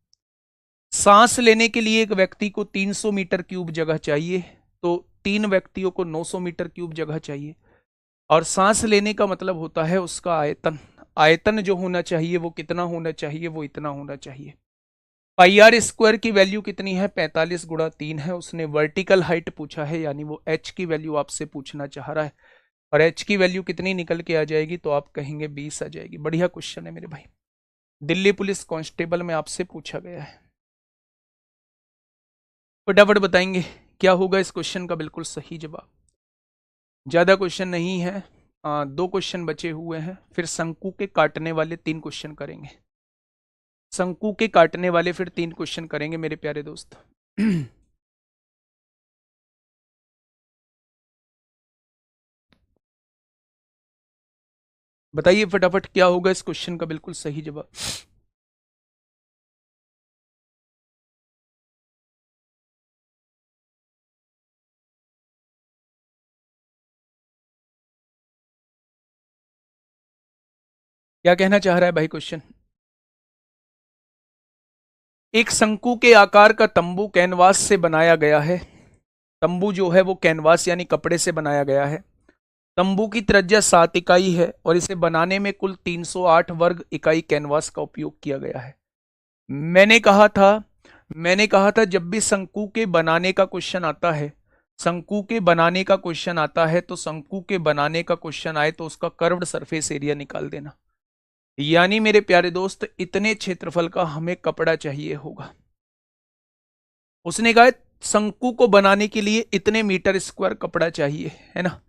Speaker 1: सांस लेने के लिए एक व्यक्ति को 300 मीटर क्यूब जगह चाहिए, तो 3 व्यक्तियों को 900 मीटर क्यूब जगह चाहिए। और सांस लेने का मतलब होता है उसका आयतन, आयतन जो होना चाहिए वो कितना होना चाहिए, वो इतना होना चाहिए। पाई आर स्क्वायर की वैल्यू कितनी है, 45 × 3 है। उसने वर्टिकल हाइट पूछा है, यानी वो एच की वैल्यू आपसे पूछना चाह रहा है, और एच की वैल्यू कितनी निकल के आ जाएगी, तो आप कहेंगे 20 आ जाएगी। बढ़िया क्वेश्चन है मेरे भाई, दिल्ली पुलिस कांस्टेबल में आपसे पूछा गया है। फटाफट बताएंगे क्या होगा इस क्वेश्चन का बिल्कुल सही जवाब। ज्यादा क्वेश्चन नहीं है, 2 क्वेश्चन बचे हुए हैं, फिर शंकु के काटने वाले 3 क्वेश्चन करेंगे। शंकु के काटने वाले फिर 3 क्वेश्चन करेंगे मेरे प्यारे दोस्त। बताइए फटाफट क्या होगा इस क्वेश्चन का बिल्कुल सही जवाब। क्या कहना चाह रहा है भाई क्वेश्चन। एक शंकु के आकार का तंबू कैनवास से बनाया गया है, तंबू जो है वो कैनवास यानी कपड़े से बनाया गया है। तंबू की त्रिज्या 7 इकाई है और इसे बनाने में कुल 308 वर्ग इकाई कैनवास का उपयोग किया गया है। मैंने कहा था मैंने कहा था जब भी शंकु के बनाने का क्वेश्चन आता है, शंकु के बनाने का क्वेश्चन आता है, तो शंकु के बनाने का क्वेश्चन आए तो उसका कर्व्ड सरफेस एरिया निकाल देना। यानी मेरे प्यारे दोस्त इतने क्षेत्रफल का हमें कपड़ा चाहिए होगा। उसने कहा शंकु को बनाने के लिए इतने मीटर स्क्वायर कपड़ा चाहिए, है ना।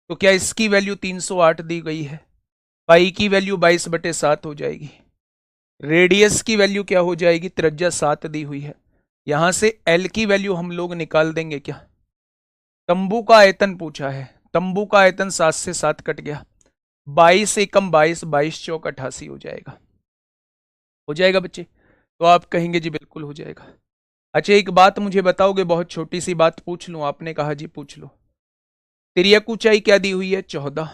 Speaker 1: तो क्या इसकी वैल्यू 308 दी गई है, पाई की वैल्यू 22/7 हो जाएगी, रेडियस की वैल्यू क्या हो जाएगी, त्रिज्या 7 दी हुई है। यहां से एल की वैल्यू हम लोग निकाल देंगे क्या। तंबू का आयतन पूछा है, तंबू का आयतन 7 से 7 कट गया, 22 एकम 22, 22 चौक 88 हो जाएगा। हो जाएगा बच्चे, तो आप कहेंगे जी बिल्कुल हो जाएगा। अच्छा एक बात मुझे बताओगे, बहुत छोटी सी बात पूछ लूं, आपने कहा जी पूछ लो। तिर्यक ऊंचाई क्या दी हुई है, 14,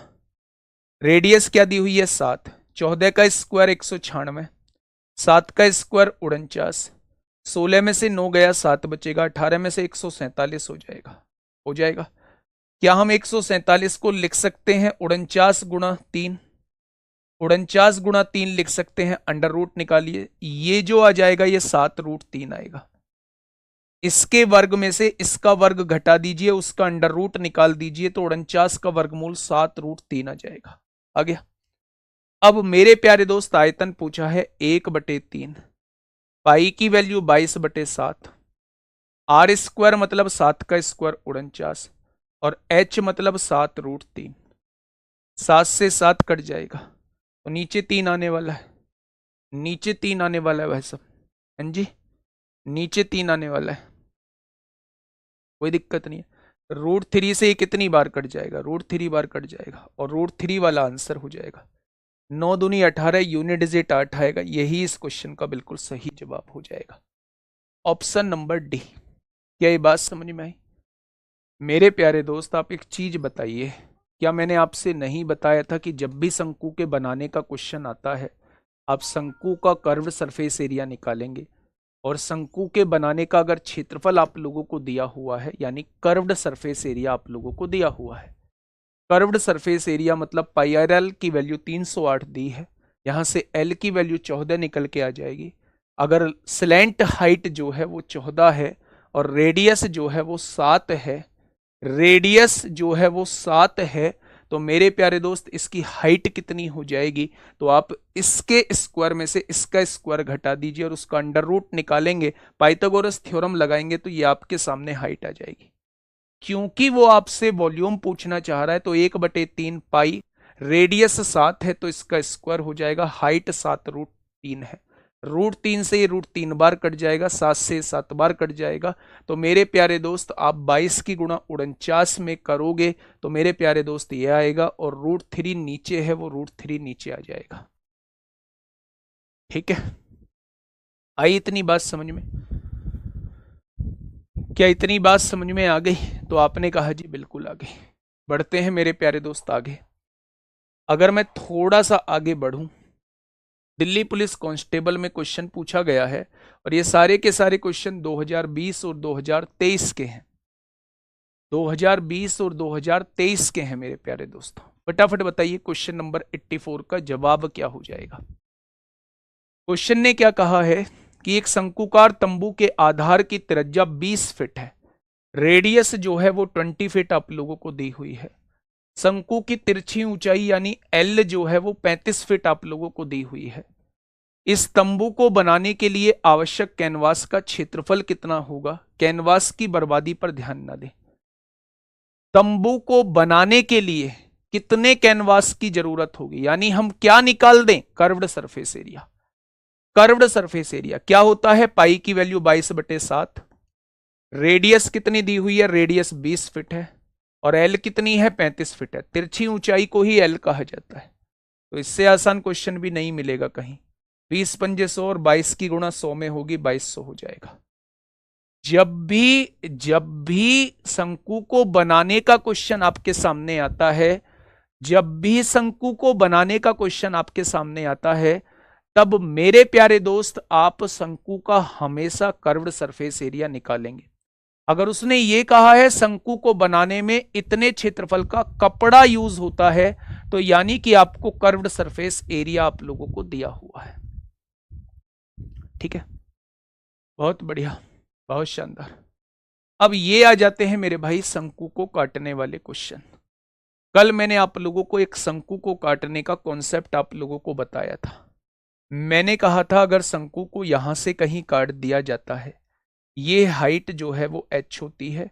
Speaker 1: रेडियस क्या दी हुई है, 7, 14 का स्क्वायर 196, 7 का स्क्वायर 49, 16 में से 9 गया 7 बचेगा, 18 में से 147 हो जाएगा। हो जाएगा। क्या हम 147 को लिख सकते हैं 49 × 3, 49 × 3 लिख सकते हैं, अंडर रूट निकालिए, ये जो आ जाएगा ये 7√3 आएगा। इसके वर्ग में से इसका वर्ग घटा दीजिए, उसका अंडर रूट निकाल दीजिए, तो 49 का वर्गमूल 7√3 आ जाएगा। आ गया। अब मेरे प्यारे दोस्त आयतन पूछा है 1/3, पाई की वैल्यू 22/7, आर स्क्वायर मतलब 7 का स्क्वायर 49, और एच मतलब 7√3। 7 से 7 कट जाएगा, तो नीचे 3 आने वाला है, नीचे 3 आने वाला है भाई साहब, हाँ जी, नीचे 3 आने वाला है, कोई दिक्कत नहीं है। √3 से ये कितनी बार कट जाएगा, √3 बार कट जाएगा, और √3 वाला आंसर हो जाएगा 9 दूनी 18, यूनिट डिजिट 8 आएगा, यही इस क्वेश्चन का बिल्कुल सही जवाब हो जाएगा, ऑप्शन नंबर डी। क्या ये बात समझ में आई। मेरे प्यारे दोस्त आप एक चीज बताइए, क्या मैंने आपसे नहीं बताया था कि जब भी शंकु के बनाने का क्वेश्चन आता है आप शंकु का कर्व्ड सरफेस एरिया निकालेंगे और शंकु के बनाने का अगर क्षेत्रफल आप लोगों को दिया हुआ है, यानी कर्व्ड सरफेस एरिया आप लोगों को दिया हुआ है, कर्व्ड सरफेस एरिया मतलब पाई आर एल की वैल्यू 308 दी है, यहां से एल की वैल्यू 14 निकल के आ जाएगी। अगर स्लैंट हाइट जो है वो 14 है और रेडियस जो है वो 7 है, रेडियस जो है वो 7 है, तो मेरे प्यारे दोस्त इसकी हाइट कितनी हो जाएगी? तो आप इसके स्क्वायर में से इसका स्क्वायर घटा दीजिए और उसका अंडर रूट निकालेंगे, पाइथागोरस थ्योरम लगाएंगे तो ये आपके सामने हाइट आ जाएगी। क्योंकि वो आपसे वॉल्यूम पूछना चाह रहा है तो 1/3 पाई, रेडियस 7 है तो इसका स्क्वायर हो जाएगा, हाइट 7√3 है, √3 से ये √3 बार कट जाएगा, 7 से 7 बार कट जाएगा। तो मेरे प्यारे दोस्त आप 22 की गुणा 49 में करोगे तो मेरे प्यारे दोस्त ये आएगा और √3 नीचे है वो √3 नीचे आ जाएगा। ठीक है, आई इतनी बात समझ में? क्या इतनी बात समझ में आ गई? तो आपने कहा जी बिल्कुल आ गई। बढ़ते हैं मेरे प्यारे दोस्त आगे। अगर मैं थोड़ा सा आगे बढ़ूं, दिल्ली पुलिस कांस्टेबल में क्वेश्चन पूछा गया है और ये सारे के सारे क्वेश्चन 2020 और 2023 के हैं, 2020 और 2023 के हैं मेरे प्यारे दोस्तों। फटाफट बताइए क्वेश्चन नंबर 84 का जवाब क्या हो जाएगा। क्वेश्चन ने क्या कहा है कि एक शंकुकार तंबू के आधार की त्रिज्या 20 फीट है, रेडियस जो है वो 20 फीट आप लोगों को दी हुई है, शंकु की तिरछी ऊंचाई यानी एल जो है वो 35 फीट आप लोगों को दी हुई है। इस तंबू को बनाने के लिए आवश्यक कैनवास का क्षेत्रफल कितना होगा? कैनवास की बर्बादी पर ध्यान न दें। तंबू को बनाने के लिए कितने कैनवास की जरूरत होगी, यानी हम क्या निकाल दें? Curved surface area. Curved surface area क्या होता है? पाई की वैल्यू 22/7, रेडियस कितनी दी हुई है? रेडियस 20 फीट है और एल कितनी है? 35 फीट है। तिरछी ऊंचाई को ही एल कहा जाता है, तो इससे आसान क्वेश्चन भी नहीं मिलेगा कहीं। 20 पंजे 100 और 22 की गुणा 100 में होगी, 2200 हो जाएगा। जब भी शंकु को बनाने का क्वेश्चन आपके सामने आता है, जब भी शंकु को बनाने का क्वेश्चन आपके सामने आता है, तब मेरे प्यारे दोस्त आप शंकु का हमेशा कर्व्ड सरफेस एरिया निकालेंगे। अगर उसने ये कहा है शंकु को बनाने में इतने क्षेत्रफल का कपड़ा यूज होता है, तो यानी कि आपको कर्व्ड सरफेस एरिया आप लोगों को दिया हुआ है। ठीक है, बहुत बढ़िया, बहुत शानदार। अब ये आ जाते हैं मेरे भाई शंकु को काटने वाले क्वेश्चन। कल मैंने आप लोगों को एक शंकु को काटने का कॉन्सेप्ट आप लोगों को बताया था। मैंने कहा था अगर शंकु को यहां से कहीं काट दिया जाता है, ये हाइट जो है वो h होती है,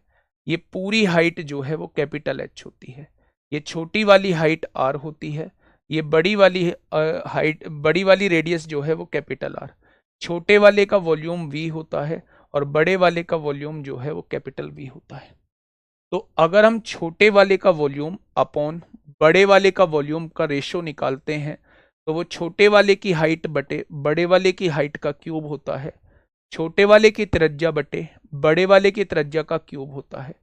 Speaker 1: ये पूरी हाइट जो है वो कैपिटल H होती है, ये छोटी वाली हाइट r होती है, ये बड़ी वाली हाइट, बड़ी वाली रेडियस जो है वो कैपिटल R, छोटे वाले का वॉल्यूम v होता है और बड़े वाले का वॉल्यूम जो है वो कैपिटल V होता है। तो अगर हम छोटे वाले का वॉल्यूम अपॉन बड़े वाले का वॉल्यूम का रेशो निकालते हैं तो वो छोटे वाले की हाइट बटे बड़े वाले की हाइट का क्यूब होता है, छोटे वाले की त्रिज्या बटे बड़े वाले की त्रिज्या का क्यूब होता है,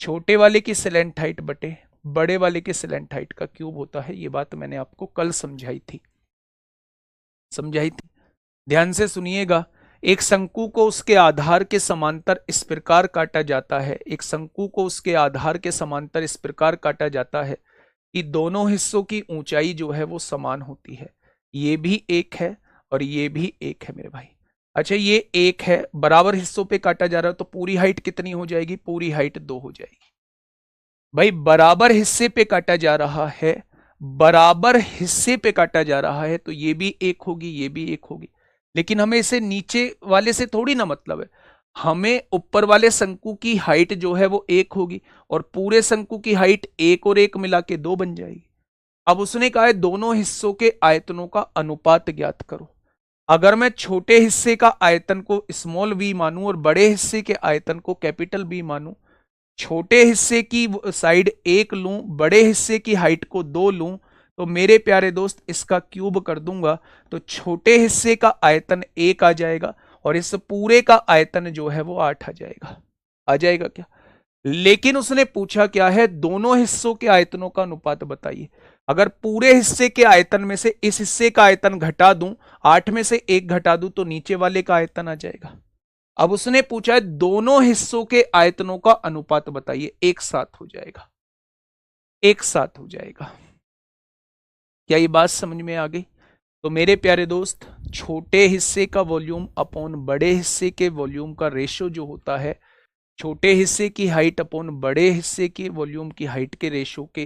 Speaker 1: छोटे वाले की स्लैंट हाइट बटे बड़े वाले की स्लैंट हाइट का क्यूब होता है। ये बात मैंने आपको कल समझाई थी। ध्यान से सुनिएगा। एक शंकु को उसके आधार के समांतर इस प्रकार काटा जाता है, एक शंकु को उसके आधार के समांतर इस प्रकार काटा जाता है कि दोनों हिस्सों की ऊंचाई जो है वो समान होती है। ये भी एक है और ये भी एक है मेरे भाई। अच्छा, ये एक है, बराबर हिस्सों पे काटा जा रहा है तो पूरी हाइट कितनी हो जाएगी? पूरी हाइट 2 हो जाएगी। भाई बराबर हिस्से पे काटा जा रहा है, बराबर हिस्से पे काटा जा रहा है तो ये भी एक होगी, ये भी एक होगी। लेकिन हमें इसे नीचे वाले से थोड़ी ना मतलब है, हमें ऊपर वाले शंकु की हाइट जो है वो 1 होगी और पूरे शंकु की हाइट 1 और 1 मिला के 2 बन जाएगी। अब उसने कहा है दोनों हिस्सों के आयतनों का अनुपात ज्ञात करो। अगर मैं छोटे हिस्से का आयतन को स्मॉल v मानूं और बड़े हिस्से के आयतन को कैपिटल B मानूं, छोटे हिस्से की साइड 1 लूं, बड़े हिस्से की हाइट को 2 लूं, तो मेरे प्यारे दोस्त इसका क्यूब कर दूंगा तो छोटे हिस्से का आयतन 1 आ जाएगा और इस पूरे का आयतन जो है वो 8 आ जाएगा। आ जाएगा क्या? लेकिन उसने पूछा क्या है? दोनों हिस्सों के आयतनों का अनुपात बताइए। अगर पूरे हिस्से के आयतन में से इस हिस्से का आयतन घटा दूं, 8 में से 1 घटा दूं, तो नीचे वाले का आयतन आ जाएगा। अब उसने पूछा है दोनों हिस्सों के आयतनों का अनुपात बताइए, एक साथ हो जाएगा, एक साथ हो जाएगा। क्या ये बात समझ में आ गई? तो मेरे प्यारे दोस्त, छोटे हिस्से का वॉल्यूम अपॉन बड़े हिस्से के वॉल्यूम का रेशो जो होता है, छोटे हिस्से की हाइट अपॉन बड़े हिस्से के वॉल्यूम की हाइट के रेशो के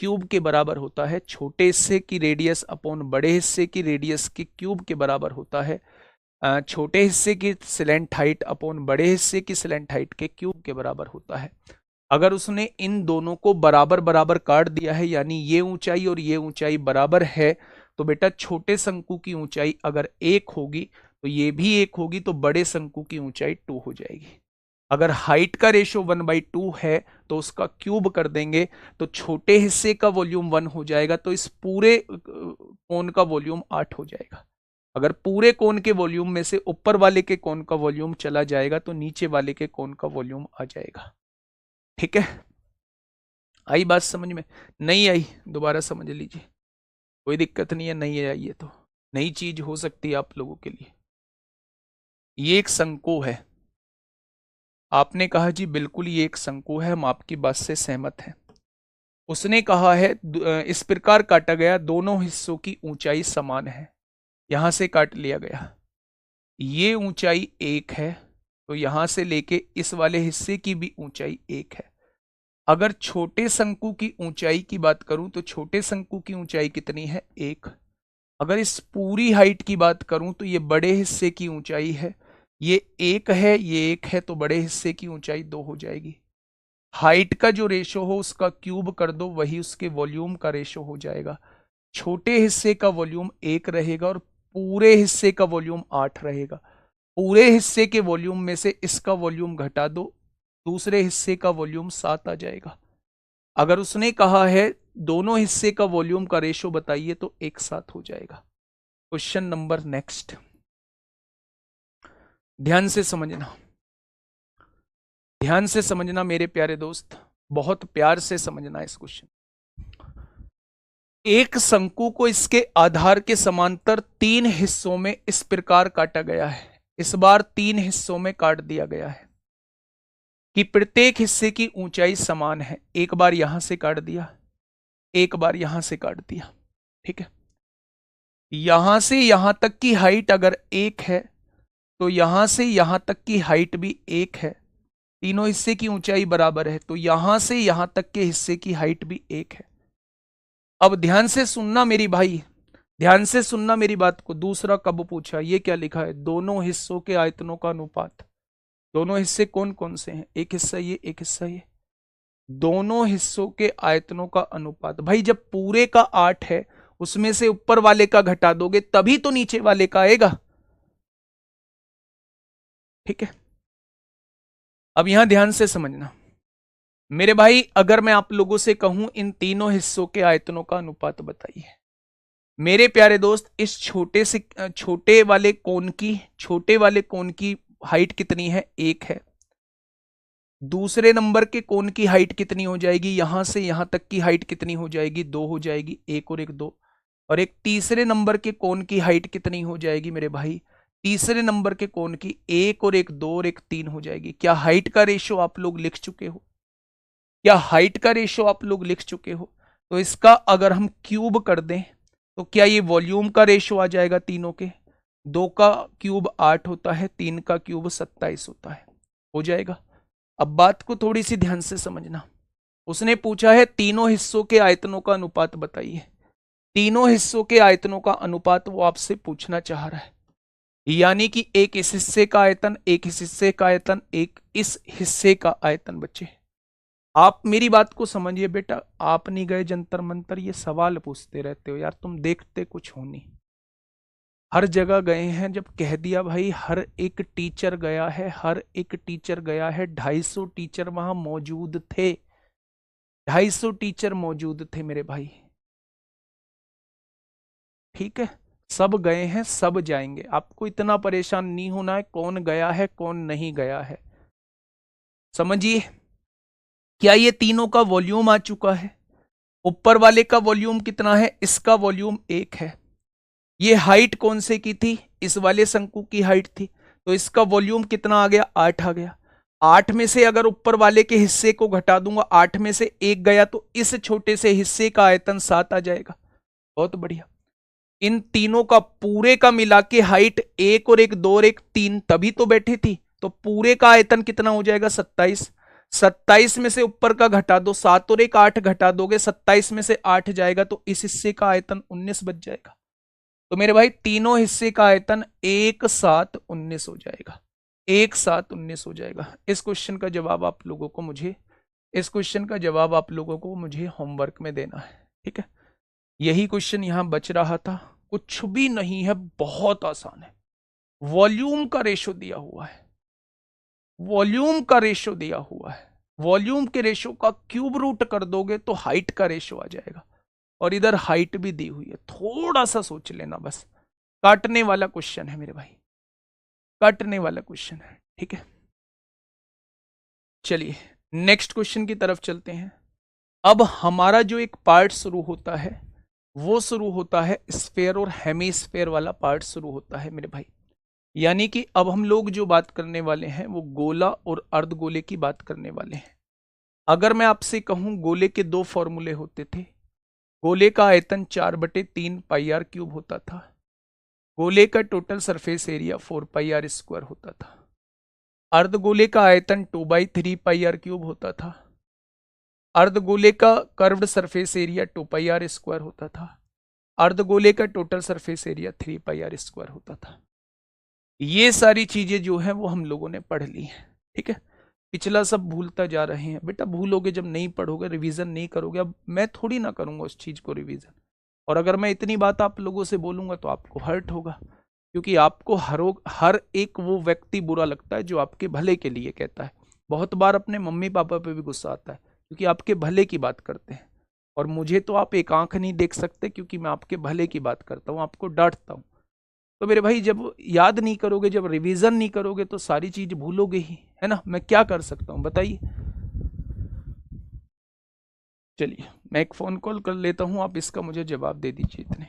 Speaker 1: क्यूब के बराबर होता है। छोटे हिस्से की रेडियस अपॉन बड़े हिस्से की रेडियस के क्यूब के बराबर होता है। छोटे हिस्से की स्लैंट हाइट अपॉन बड़े हिस्से की स्लैंट हाइट के क्यूब के बराबर होता है। अगर उसने इन दोनों को बराबर बराबर काट दिया है, यानी ये ऊंचाई और ये ऊंचाई बराबर है, तो बेटा छोटे शंकु की ऊंचाई अगर 1 होगी तो ये भी 1 होगी, तो बड़े शंकु की ऊंचाई 2 हो जाएगी। अगर हाइट का रेशो 1/2 है तो उसका क्यूब कर देंगे, तो छोटे हिस्से का वॉल्यूम 1 हो जाएगा, तो इस पूरे कोन का वॉल्यूम 8 हो जाएगा। अगर पूरे कोन के वॉल्यूम में से ऊपर वाले के कोन का वॉल्यूम चला जाएगा तो नीचे वाले के कोन का वॉल्यूम आ जाएगा। ठीक है, आई बात समझ में? नहीं आई दोबारा समझ लीजिए, कोई दिक्कत नहीं है, नहीं आई है तो नई चीज हो सकती है आप लोगों के लिए। ये एक शंकु है। आपने कहा जी बिल्कुल ये एक शंकु है, हम आपकी बात से सहमत हैं। उसने कहा है इस प्रकार काटा गया, दोनों हिस्सों की ऊंचाई समान है। यहां से काट लिया गया, ये ऊंचाई 1 है, तो यहां से लेके इस वाले हिस्से की भी ऊंचाई 1 है। अगर छोटे शंकु की ऊंचाई की बात करूं तो छोटे शंकु की ऊंचाई कितनी है? 1। अगर इस पूरी हाइट की बात करूं तो ये बड़े हिस्से की ऊंचाई है, ये 1 है, ये 1 है, तो बड़े हिस्से की ऊंचाई 2 हो जाएगी। हाइट का जो रेशो हो उसका क्यूब कर दो, वही उसके वॉल्यूम का रेशो हो जाएगा। छोटे हिस्से का वॉल्यूम 1 रहेगा और पूरे हिस्से का वॉल्यूम 8 रहेगा। पूरे हिस्से के वॉल्यूम में से इसका वॉल्यूम घटा दो, दूसरे हिस्से का वॉल्यूम 7 आ जाएगा। अगर उसने कहा है दोनों हिस्से का वॉल्यूम का रेशो बताइए, तो एक साथ हो जाएगा। क्वेश्चन नंबर नेक्स्ट, ध्यान से समझना, ध्यान से समझना मेरे प्यारे दोस्त, बहुत प्यार से समझना इस क्वेश्चन। एक शंकु को इसके आधार के समांतर 3 हिस्सों में इस प्रकार काटा गया है। इस बार 3 हिस्सों में काट दिया गया है कि प्रत्येक हिस्से की ऊंचाई समान है। एक बार यहां से काट दिया, एक बार यहां से काट दिया। ठीक है, यहां से यहां तक की हाइट अगर 1 है तो यहां से यहां तक की हाइट भी 1 है। तीनों हिस्से की ऊंचाई बराबर है, तो यहां से यहां तक के हिस्से की हाइट भी 1 है। अब ध्यान से सुनना मेरी भाई, ध्यान से सुनना मेरी बात को। दूसरा कब पूछा, ये क्या लिखा है? दोनों हिस्सों के आयतनों का अनुपात। दोनों हिस्से कौन कौन से हैं? एक हिस्सा ये, एक हिस्सा ये। दोनों हिस्सों के आयतनों का अनुपात। भाई जब पूरे का 8 है, उसमें से ऊपर वाले का घटा दोगे तभी तो नीचे वाले का आएगा। ठीक है, अब यहां ध्यान से समझना मेरे भाई, अगर मैं आप लोगों से कहूं इन तीनों हिस्सों के आयतनों का अनुपात बताइए, मेरे प्यारे दोस्त, इस छोटे वाले कोन की हाइट कितनी है? 1 है। दूसरे नंबर के कोन की हाइट कितनी हो जाएगी? यहां से यहां तक की हाइट कितनी हो जाएगी? 2 हो जाएगी। 1 और 1 2। और एक तीसरे नंबर के कोन की हाइट कितनी हो जाएगी मेरे भाई? तीसरे नंबर के कोन की 1 और 1 2 और 1 3 हो जाएगी। क्या हाइट का रेशो आप लोग लिख चुके हो? क्या हाइट का रेशो आप लोग लिख चुके हो? तो इसका अगर हम क्यूब कर दें तो क्या ये वॉल्यूम का रेशो आ जाएगा तीनों के? 2 का क्यूब 8 होता है, 3 का क्यूब 27 होता है, हो जाएगा। अब बात को थोड़ी सी ध्यान से समझना। उसने पूछा है तीनों हिस्सों के आयतनों का अनुपात बताइए। तीनों हिस्सों के आयतनों का अनुपात वो आपसे पूछना चाह रहा है, यानी कि एक इस हिस्से का आयतन, एक इस हिस्से का आयतन, एक इस हिस्से का आयतन। बच्चे आप मेरी बात को समझिए बेटा, आप नहीं गए जंतर मंतर, ये सवाल पूछते रहते हो यार, तुम देखते कुछ हो नहीं। हर जगह गए हैं, जब कह दिया भाई हर एक टीचर गया है, हर एक टीचर गया है, 250 टीचर वहां मौजूद थे, 250 टीचर मौजूद थे मेरे भाई। ठीक है, सब गए हैं, सब जाएंगे, आपको इतना परेशान नहीं होना है कौन गया है कौन नहीं गया है। समझिए, क्या ये तीनों का वॉल्यूम आ चुका है? ऊपर वाले का वॉल्यूम कितना है, इसका वॉल्यूम 1 है। ये हाइट कौन से की थी, इस वाले शंकु की हाइट थी, तो इसका वॉल्यूम कितना आ गया, 8 आ गया। 8 में से अगर ऊपर वाले के हिस्से को घटा दूंगा, 8 में से 1 गया, तो इस छोटे से हिस्से का आयतन 7 आ जाएगा। बहुत बढ़िया। इन तीनों का पूरे का मिला के हाइट 1 और 1 2 और 1 3, तभी तो बैठी थी। तो पूरे का आयतन कितना हो जाएगा, 27। 27 में से ऊपर का घटा दो, 7 और 1 8 घटा दोगे, 27 में से 8 जाएगा, तो इस हिस्से का आयतन 19 बच जाएगा। तो मेरे भाई तीनों हिस्से का आयतन 1 7 19 हो जाएगा, 1 7 19 हो जाएगा। इस क्वेश्चन का जवाब आप लोगों को मुझे होमवर्क में देना है, ठीक है। यही क्वेश्चन यहां बच रहा था, कुछ भी नहीं है, बहुत आसान है। वॉल्यूम का रेशो दिया हुआ है, वॉल्यूम के रेशो का क्यूब रूट कर दोगे तो हाइट का रेशो आ जाएगा, और इधर हाइट भी दी हुई है। थोड़ा सा सोच लेना बस। काटने वाला क्वेश्चन है मेरे भाई, काटने वाला क्वेश्चन है, ठीक है। चलिए नेक्स्ट क्वेश्चन की तरफ चलते हैं। अब हमारा जो एक पार्ट शुरू होता है, वो शुरू होता है स्फेयर और हेमीस्फेयर वाला पार्ट शुरू होता है मेरे भाई। यानी कि अब हम लोग जो बात करने वाले हैं वो गोला और अर्धगोले की बात करने वाले हैं। अगर मैं आपसे कहूं, गोले के दो फॉर्मूले होते थे। गोले का आयतन 4/3 पाई आर क्यूब होता था। गोले का total surface area 4 pi r square होता था। अर्धगोले का आयतन 2/3 पाई आर क्यूब होता था। अर्धगोले का curved surface area 2 pi r square होता था। अर्धगोले का total surface area 3 pi r square होता था। ये सारी चीजें जो है वो हम लोगों ने पढ़ ली हैं, ठीक है। पिछला सब भूलता जा रहे हैं बेटा, भूलोगे जब नहीं पढ़ोगे, रिवीजन नहीं करोगे। अब मैं थोड़ी ना करूंगा उस चीज को रिवीजन, और अगर मैं इतनी बात आप लोगों से बोलूंगा तो आपको हर्ट होगा, क्योंकि आपको हर एक वो व्यक्ति बुरा लगता है जो आपके भले के लिए कहता है। बहुत बार अपने मम्मी पापा पे भी गुस्सा आता है, क्योंकि आपके भले की बात करते हैं। और मुझे तो आप एक आंख नहीं देख सकते, क्योंकि मैं आपके भले की बात करता हूँ, आपको डांटता हूँ। तो मेरे भाई जब याद नहीं करोगे, जब रिवीजन नहीं करोगे, तो सारी चीज भूलोगे ही, है ना। मैं क्या कर सकता हूं बताइए। चलिए मैं एक फोन कॉल कर लेता हूं, आप इसका मुझे जवाब दे दीजिए इतने।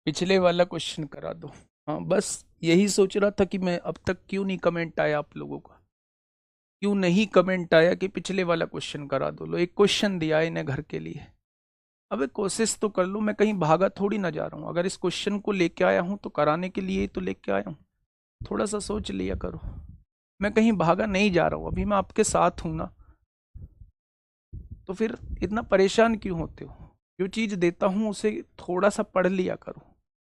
Speaker 1: पिछले वाला क्वेश्चन करा दो। हाँ बस यही सोच रहा था कि मैं अब तक क्यों नहीं कमेंट आया आप लोगों का, क्यों नहीं कमेंट आया कि पिछले वाला क्वेश्चन करा दो। लो एक क्वेश्चन दिया है इन्हें घर के लिए, अबे कोशिश तो कर लो। मैं कहीं भागा थोड़ी ना जा रहा हूँ, अगर इस क्वेश्चन को लेके आया हूँ तो कराने के लिए ही तो लेके आया हूँ। थोड़ा सा सोच लिया करो, मैं कहीं भागा नहीं जा रहा हूँ, अभी मैं आपके साथ हूँ ना। तो फिर इतना परेशान क्यों होते हो। जो चीज़ देता हूँ उसे थोड़ा सा पढ़ लिया करो,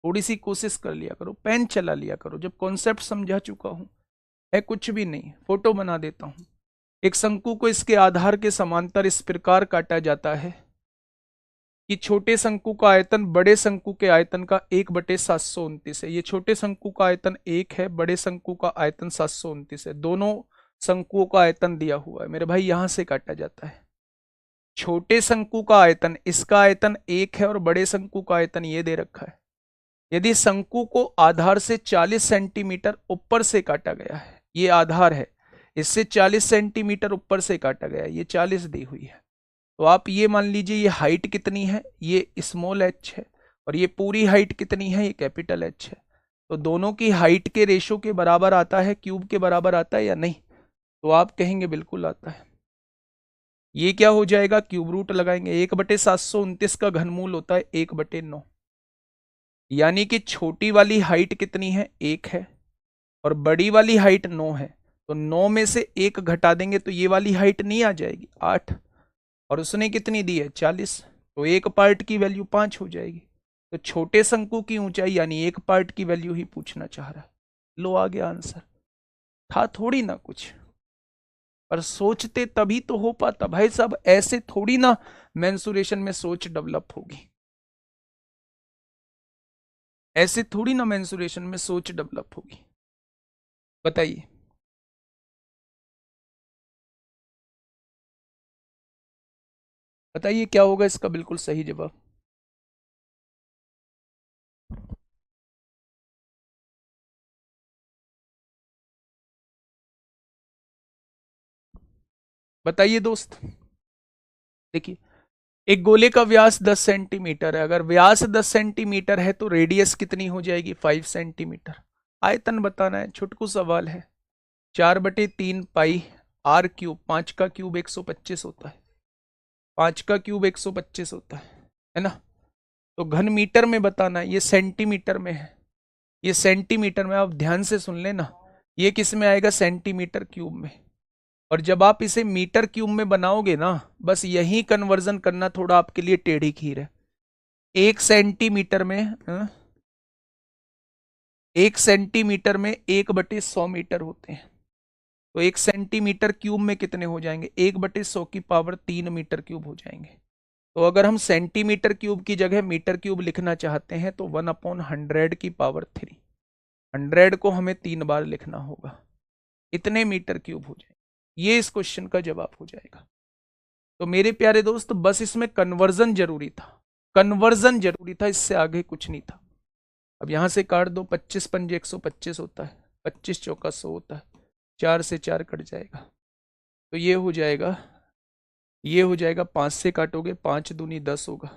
Speaker 1: थोड़ी सी कोशिश कर लिया करो, पेन चला लिया करो। जब कॉन्सेप्ट समझा चुका हूँ, है कुछ भी नहीं, फोटो बना देता हूँ। एक शंकु को इसके आधार के समांतर इस प्रकार काटा जाता है कि छोटे शंकु का आयतन बड़े शंकु के आयतन का 1/729 है। ये छोटे शंकु का आयतन 1 है, बड़े शंकु का आयतन 729 है। दोनों शंकुओं का आयतन दिया हुआ है मेरे भाई, यहां से काटा जाता है। छोटे शंकु का आयतन, इसका आयतन 1 है, और बड़े शंकु का आयतन ये दे रखा है। यदि शंकु को आधार से 40 सेंटीमीटर ऊपर से काटा गया है, ये आधार है, इससे 40 सेंटीमीटर ऊपर से काटा गया है, ये 40 दी हुई है, तो आप ये मान लीजिए ये हाइट कितनी है, ये स्मॉल h है, और ये पूरी हाइट कितनी है, ये कैपिटल H है। तो दोनों की हाइट के रेशो के बराबर आता है, क्यूब के बराबर आता है या नहीं? तो आप कहेंगे बिल्कुल आता है। ये क्या हो जाएगा, क्यूब रूट लगाएंगे, 1/729 का घनमूल होता है 1/9, यानी कि छोटी वाली हाइट कितनी है, 1 है, और बड़ी वाली हाइट 9 है। तो 9 में से 1 घटा देंगे तो ये वाली हाइट नहीं आ जाएगी, 8, और उसने कितनी दी है, 40, तो एक पार्ट की वैल्यू 5 हो जाएगी। तो छोटे शंकु की ऊंचाई यानी एक पार्ट की वैल्यू ही पूछना चाह रहा है। लो आ गया आंसर, था थोड़ी ना कुछ, पर सोचते तभी तो हो पाता भाई साहब, ऐसे थोड़ी ना मेंसुरेशन में सोच डेवलप होगी, ऐसे थोड़ी ना मेंसुरेशन में सोच डेवलप होगी। बताइए। बताइए क्या होगा इसका बिल्कुल सही जवाब। बताइए दोस्त। देखिए, एक गोले का व्यास 10 सेंटीमीटर है, अगर व्यास 10 सेंटीमीटर है तो रेडियस कितनी हो जाएगी, 5 सेंटीमीटर। आयतन बताना है, छुटकू सवाल है। 4/3 पाई आर क्यूब, 5 का क्यूब 125 होता है, 5 का क्यूब 125 होता है ना? तो घन मीटर में बताना है, ये सेंटीमीटर में है, ये सेंटीमीटर में, आप ध्यान से सुन लेना, ये किस में आएगा, सेंटीमीटर क्यूब में। और जब आप इसे मीटर क्यूब में बनाओगे ना, बस यही कन्वर्जन करना थोड़ा आपके लिए टेढ़ी खीर है। 1 सेंटीमीटर में 1 सेंटीमीटर में 1/100 मीटर होते हैं, तो 1 सेंटीमीटर क्यूब में कितने हो जाएंगे, 1/100 की पावर 3 मीटर क्यूब हो जाएंगे। तो अगर हम सेंटीमीटर क्यूब की जगह मीटर क्यूब लिखना चाहते हैं तो 1/100 की पावर 3, 100 को हमें 3 बार लिखना होगा, इतने मीटर क्यूब हो जाएंगे। ये इस क्वेश्चन का जवाब हो जाएगा। तो मेरे प्यारे दोस्त, बस इसमें कन्वर्जन जरूरी था, कन्वर्जन जरूरी था, इससे आगे कुछ नहीं था। अब यहां से काट दो, 25 पंजे 125 होता है, 25 चौका 100 होता है, 4 से 4 कट जाएगा, तो ये हो जाएगा, ये हो जाएगा, 5 से काटोगे 5 दूनी 10 होगा,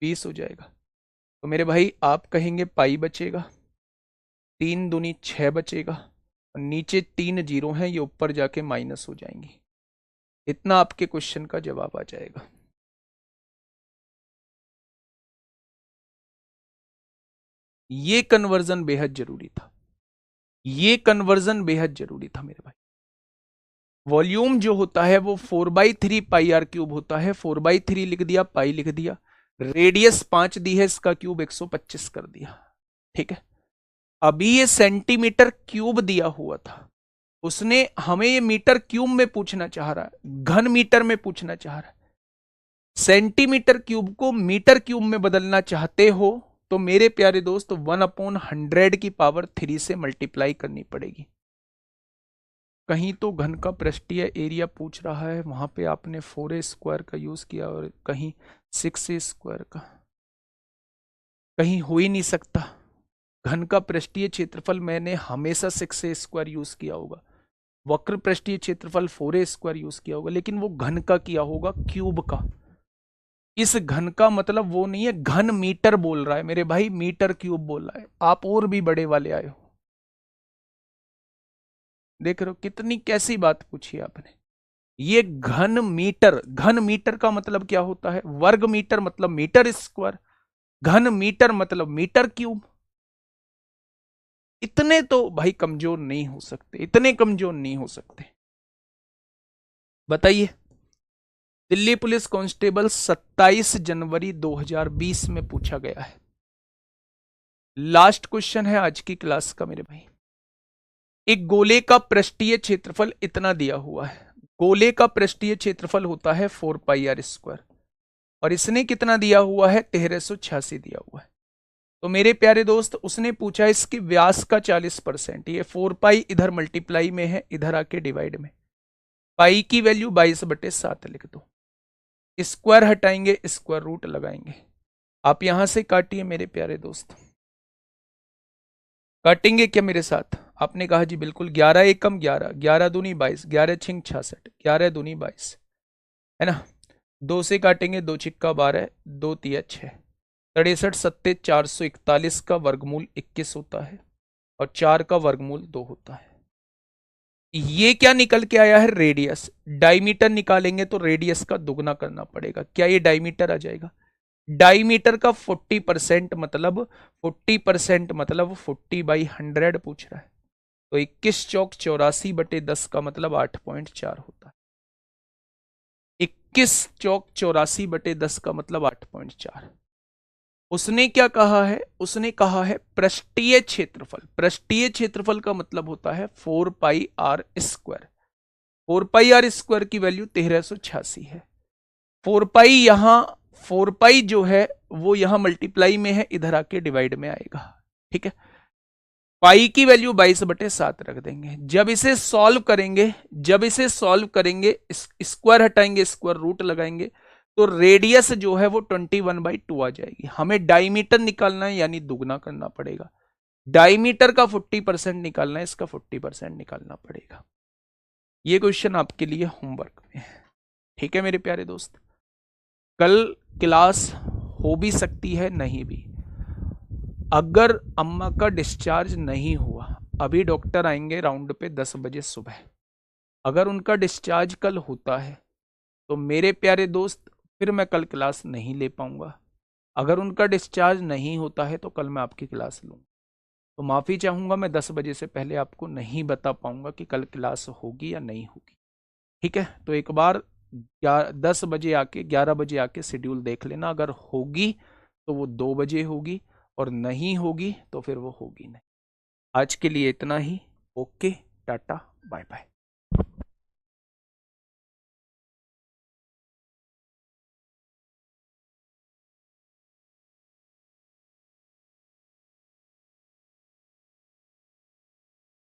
Speaker 1: 20 हो जाएगा। तो मेरे भाई आप कहेंगे पाई बचेगा, 3 दूनी 6 बचेगा, और नीचे 3 जीरो हैं, ये ऊपर जाके माइनस हो जाएंगी। इतना आपके क्वेश्चन का जवाब आ जाएगा। ये कन्वर्जन बेहद जरूरी था, ये कन्वर्जन बेहद जरूरी था मेरे भाई। वॉल्यूम जो होता है वो 4/3 पाई आर क्यूब होता है, 4/3 लिख दिया, पाई लिख दिया, रेडियस 5 दी है, इसका क्यूब 125 कर दिया, ठीक है। अभी ये सेंटीमीटर क्यूब दिया हुआ था, उसने हमें ये मीटर क्यूब में पूछना चाह रहा है, घन मीटर में पूछना चाह रहा है। सेंटीमीटर क्यूब को मीटर क्यूब में बदलना चाहते हो तो मेरे प्यारे दोस्त 1/100 की पावर 3 से मल्टीप्लाई करनी पड़ेगी। कहीं तो घन का पृष्ठीय एरिया पूछ रहा है, वहां पे आपने 4a² का यूज किया, और कहीं 6a² का, कहीं हो ही नहीं सकता। घन का पृष्ठीय क्षेत्रफल मैंने हमेशा 6a² यूज किया होगा, वक्र पृष्ठीय क्षेत्रफल 4a² यूज किया होगा, लेकिन वो घन का किया होगा, क्यूब का। इस घन का मतलब वो नहीं है, घन मीटर बोल रहा है मेरे भाई, मीटर क्यूब बोल रहा है। आप और भी बड़े वाले आए हो, देख रहे हो कितनी कैसी बात पूछी आपने। ये घन मीटर, घन मीटर का मतलब क्या होता है, वर्ग मीटर मतलब मीटर स्क्वायर, घन मीटर मतलब मीटर क्यूब। इतने तो भाई कमजोर नहीं हो सकते, इतने कमजोर नहीं हो सकते। बताइए। दिल्ली पुलिस कांस्टेबल 27 जनवरी 2020 में पूछा गया है। लास्ट क्वेश्चन है आज की क्लास का मेरे भाई। एक गोले का पृष्ठीय क्षेत्रफल इतना दिया हुआ है, गोले का पृष्ठीय क्षेत्रफल होता है 4πr², और इसने कितना दिया हुआ है, 1386 दिया हुआ है। तो मेरे प्यारे दोस्त, उसने पूछा इसकी व्यास का 40%, ये 4π इधर मल्टीप्लाई में है, इधर आके डिवाइड में, पाई की वैल्यू 22/7 लिख दो, स्क्वायर हटाएंगे, स्क्वायर रूट लगाएंगे। आप यहां से काटिए मेरे प्यारे दोस्त, काटेंगे क्या मेरे साथ? आपने कहा जी बिल्कुल, 11 एकम 11, 11 दूनी 22, 11 छिंग 66, 11 दूनी 22, है ना? 2 से काटेंगे, 2 छिक्का 12, 2 तिया 6, 63 सत्ते 441 का वर्गमूल 21 होता है और 4 का वर्गमूल 2 होता है। ये क्या निकल के आया है? रेडियस। डायमीटर निकालेंगे तो रेडियस का दुगना करना पड़ेगा। क्या ये डायमीटर आ जाएगा? डायमीटर का 40% मतलब 40 पूछ रहा है। तो 21 चौक 84/10 का मतलब 8.4 होता है। 21 चौक 84/10 का मतलब 8.4। उसने क्या कहा है? उसने कहा है पृष्ठीय क्षेत्रफल। पृष्ठीय क्षेत्रफल का मतलब होता है 4πr²। 4πr² की वैल्यू 1386 है। 4π यहां, 4π जो है वो यहां मल्टीप्लाई में है, इधर आके डिवाइड में आएगा। ठीक है, पाई की वैल्यू 22/7 रख देंगे। जब इसे सॉल्व करेंगे, स्क्वायर हटाएंगे, स्क्वायर रूट लगाएंगे, तो रेडियस जो है वो 21/2 आ जाएगी। हमें डायमीटर निकालना है, यानी दुगना करना पड़ेगा। डायमीटर का 40% निकालना है, इसका 40% निकालना पड़ेगा। ये क्वेश्चन आपके लिए होमवर्क में है। ठीक है मेरे प्यारे दोस्त, कल क्लास हो भी सकती है, नहीं भी। अगर अम्मा का डिस्चार्ज नहीं हुआ, अभी डॉक्टर आएंगे राउंड पे 10 बजे सुबह, अगर उनका डिस्चार्ज कल होता है तो मेरे प्यारे दोस्त फिर मैं कल क्लास नहीं ले पाऊंगा। अगर उनका डिस्चार्ज नहीं होता है तो कल मैं आपकी क्लास लूँ। तो माफ़ी चाहूँगा, मैं 10 बजे से पहले आपको नहीं बता पाऊंगा कि कल क्लास होगी या नहीं होगी। ठीक है, तो एक बार 10 बजे आके 11 बजे आके शेड्यूल देख लेना। अगर होगी तो वो 2 बजे होगी, और नहीं होगी तो फिर वो होगी नहीं। आज के लिए इतना ही। Okay, tata, bye bye.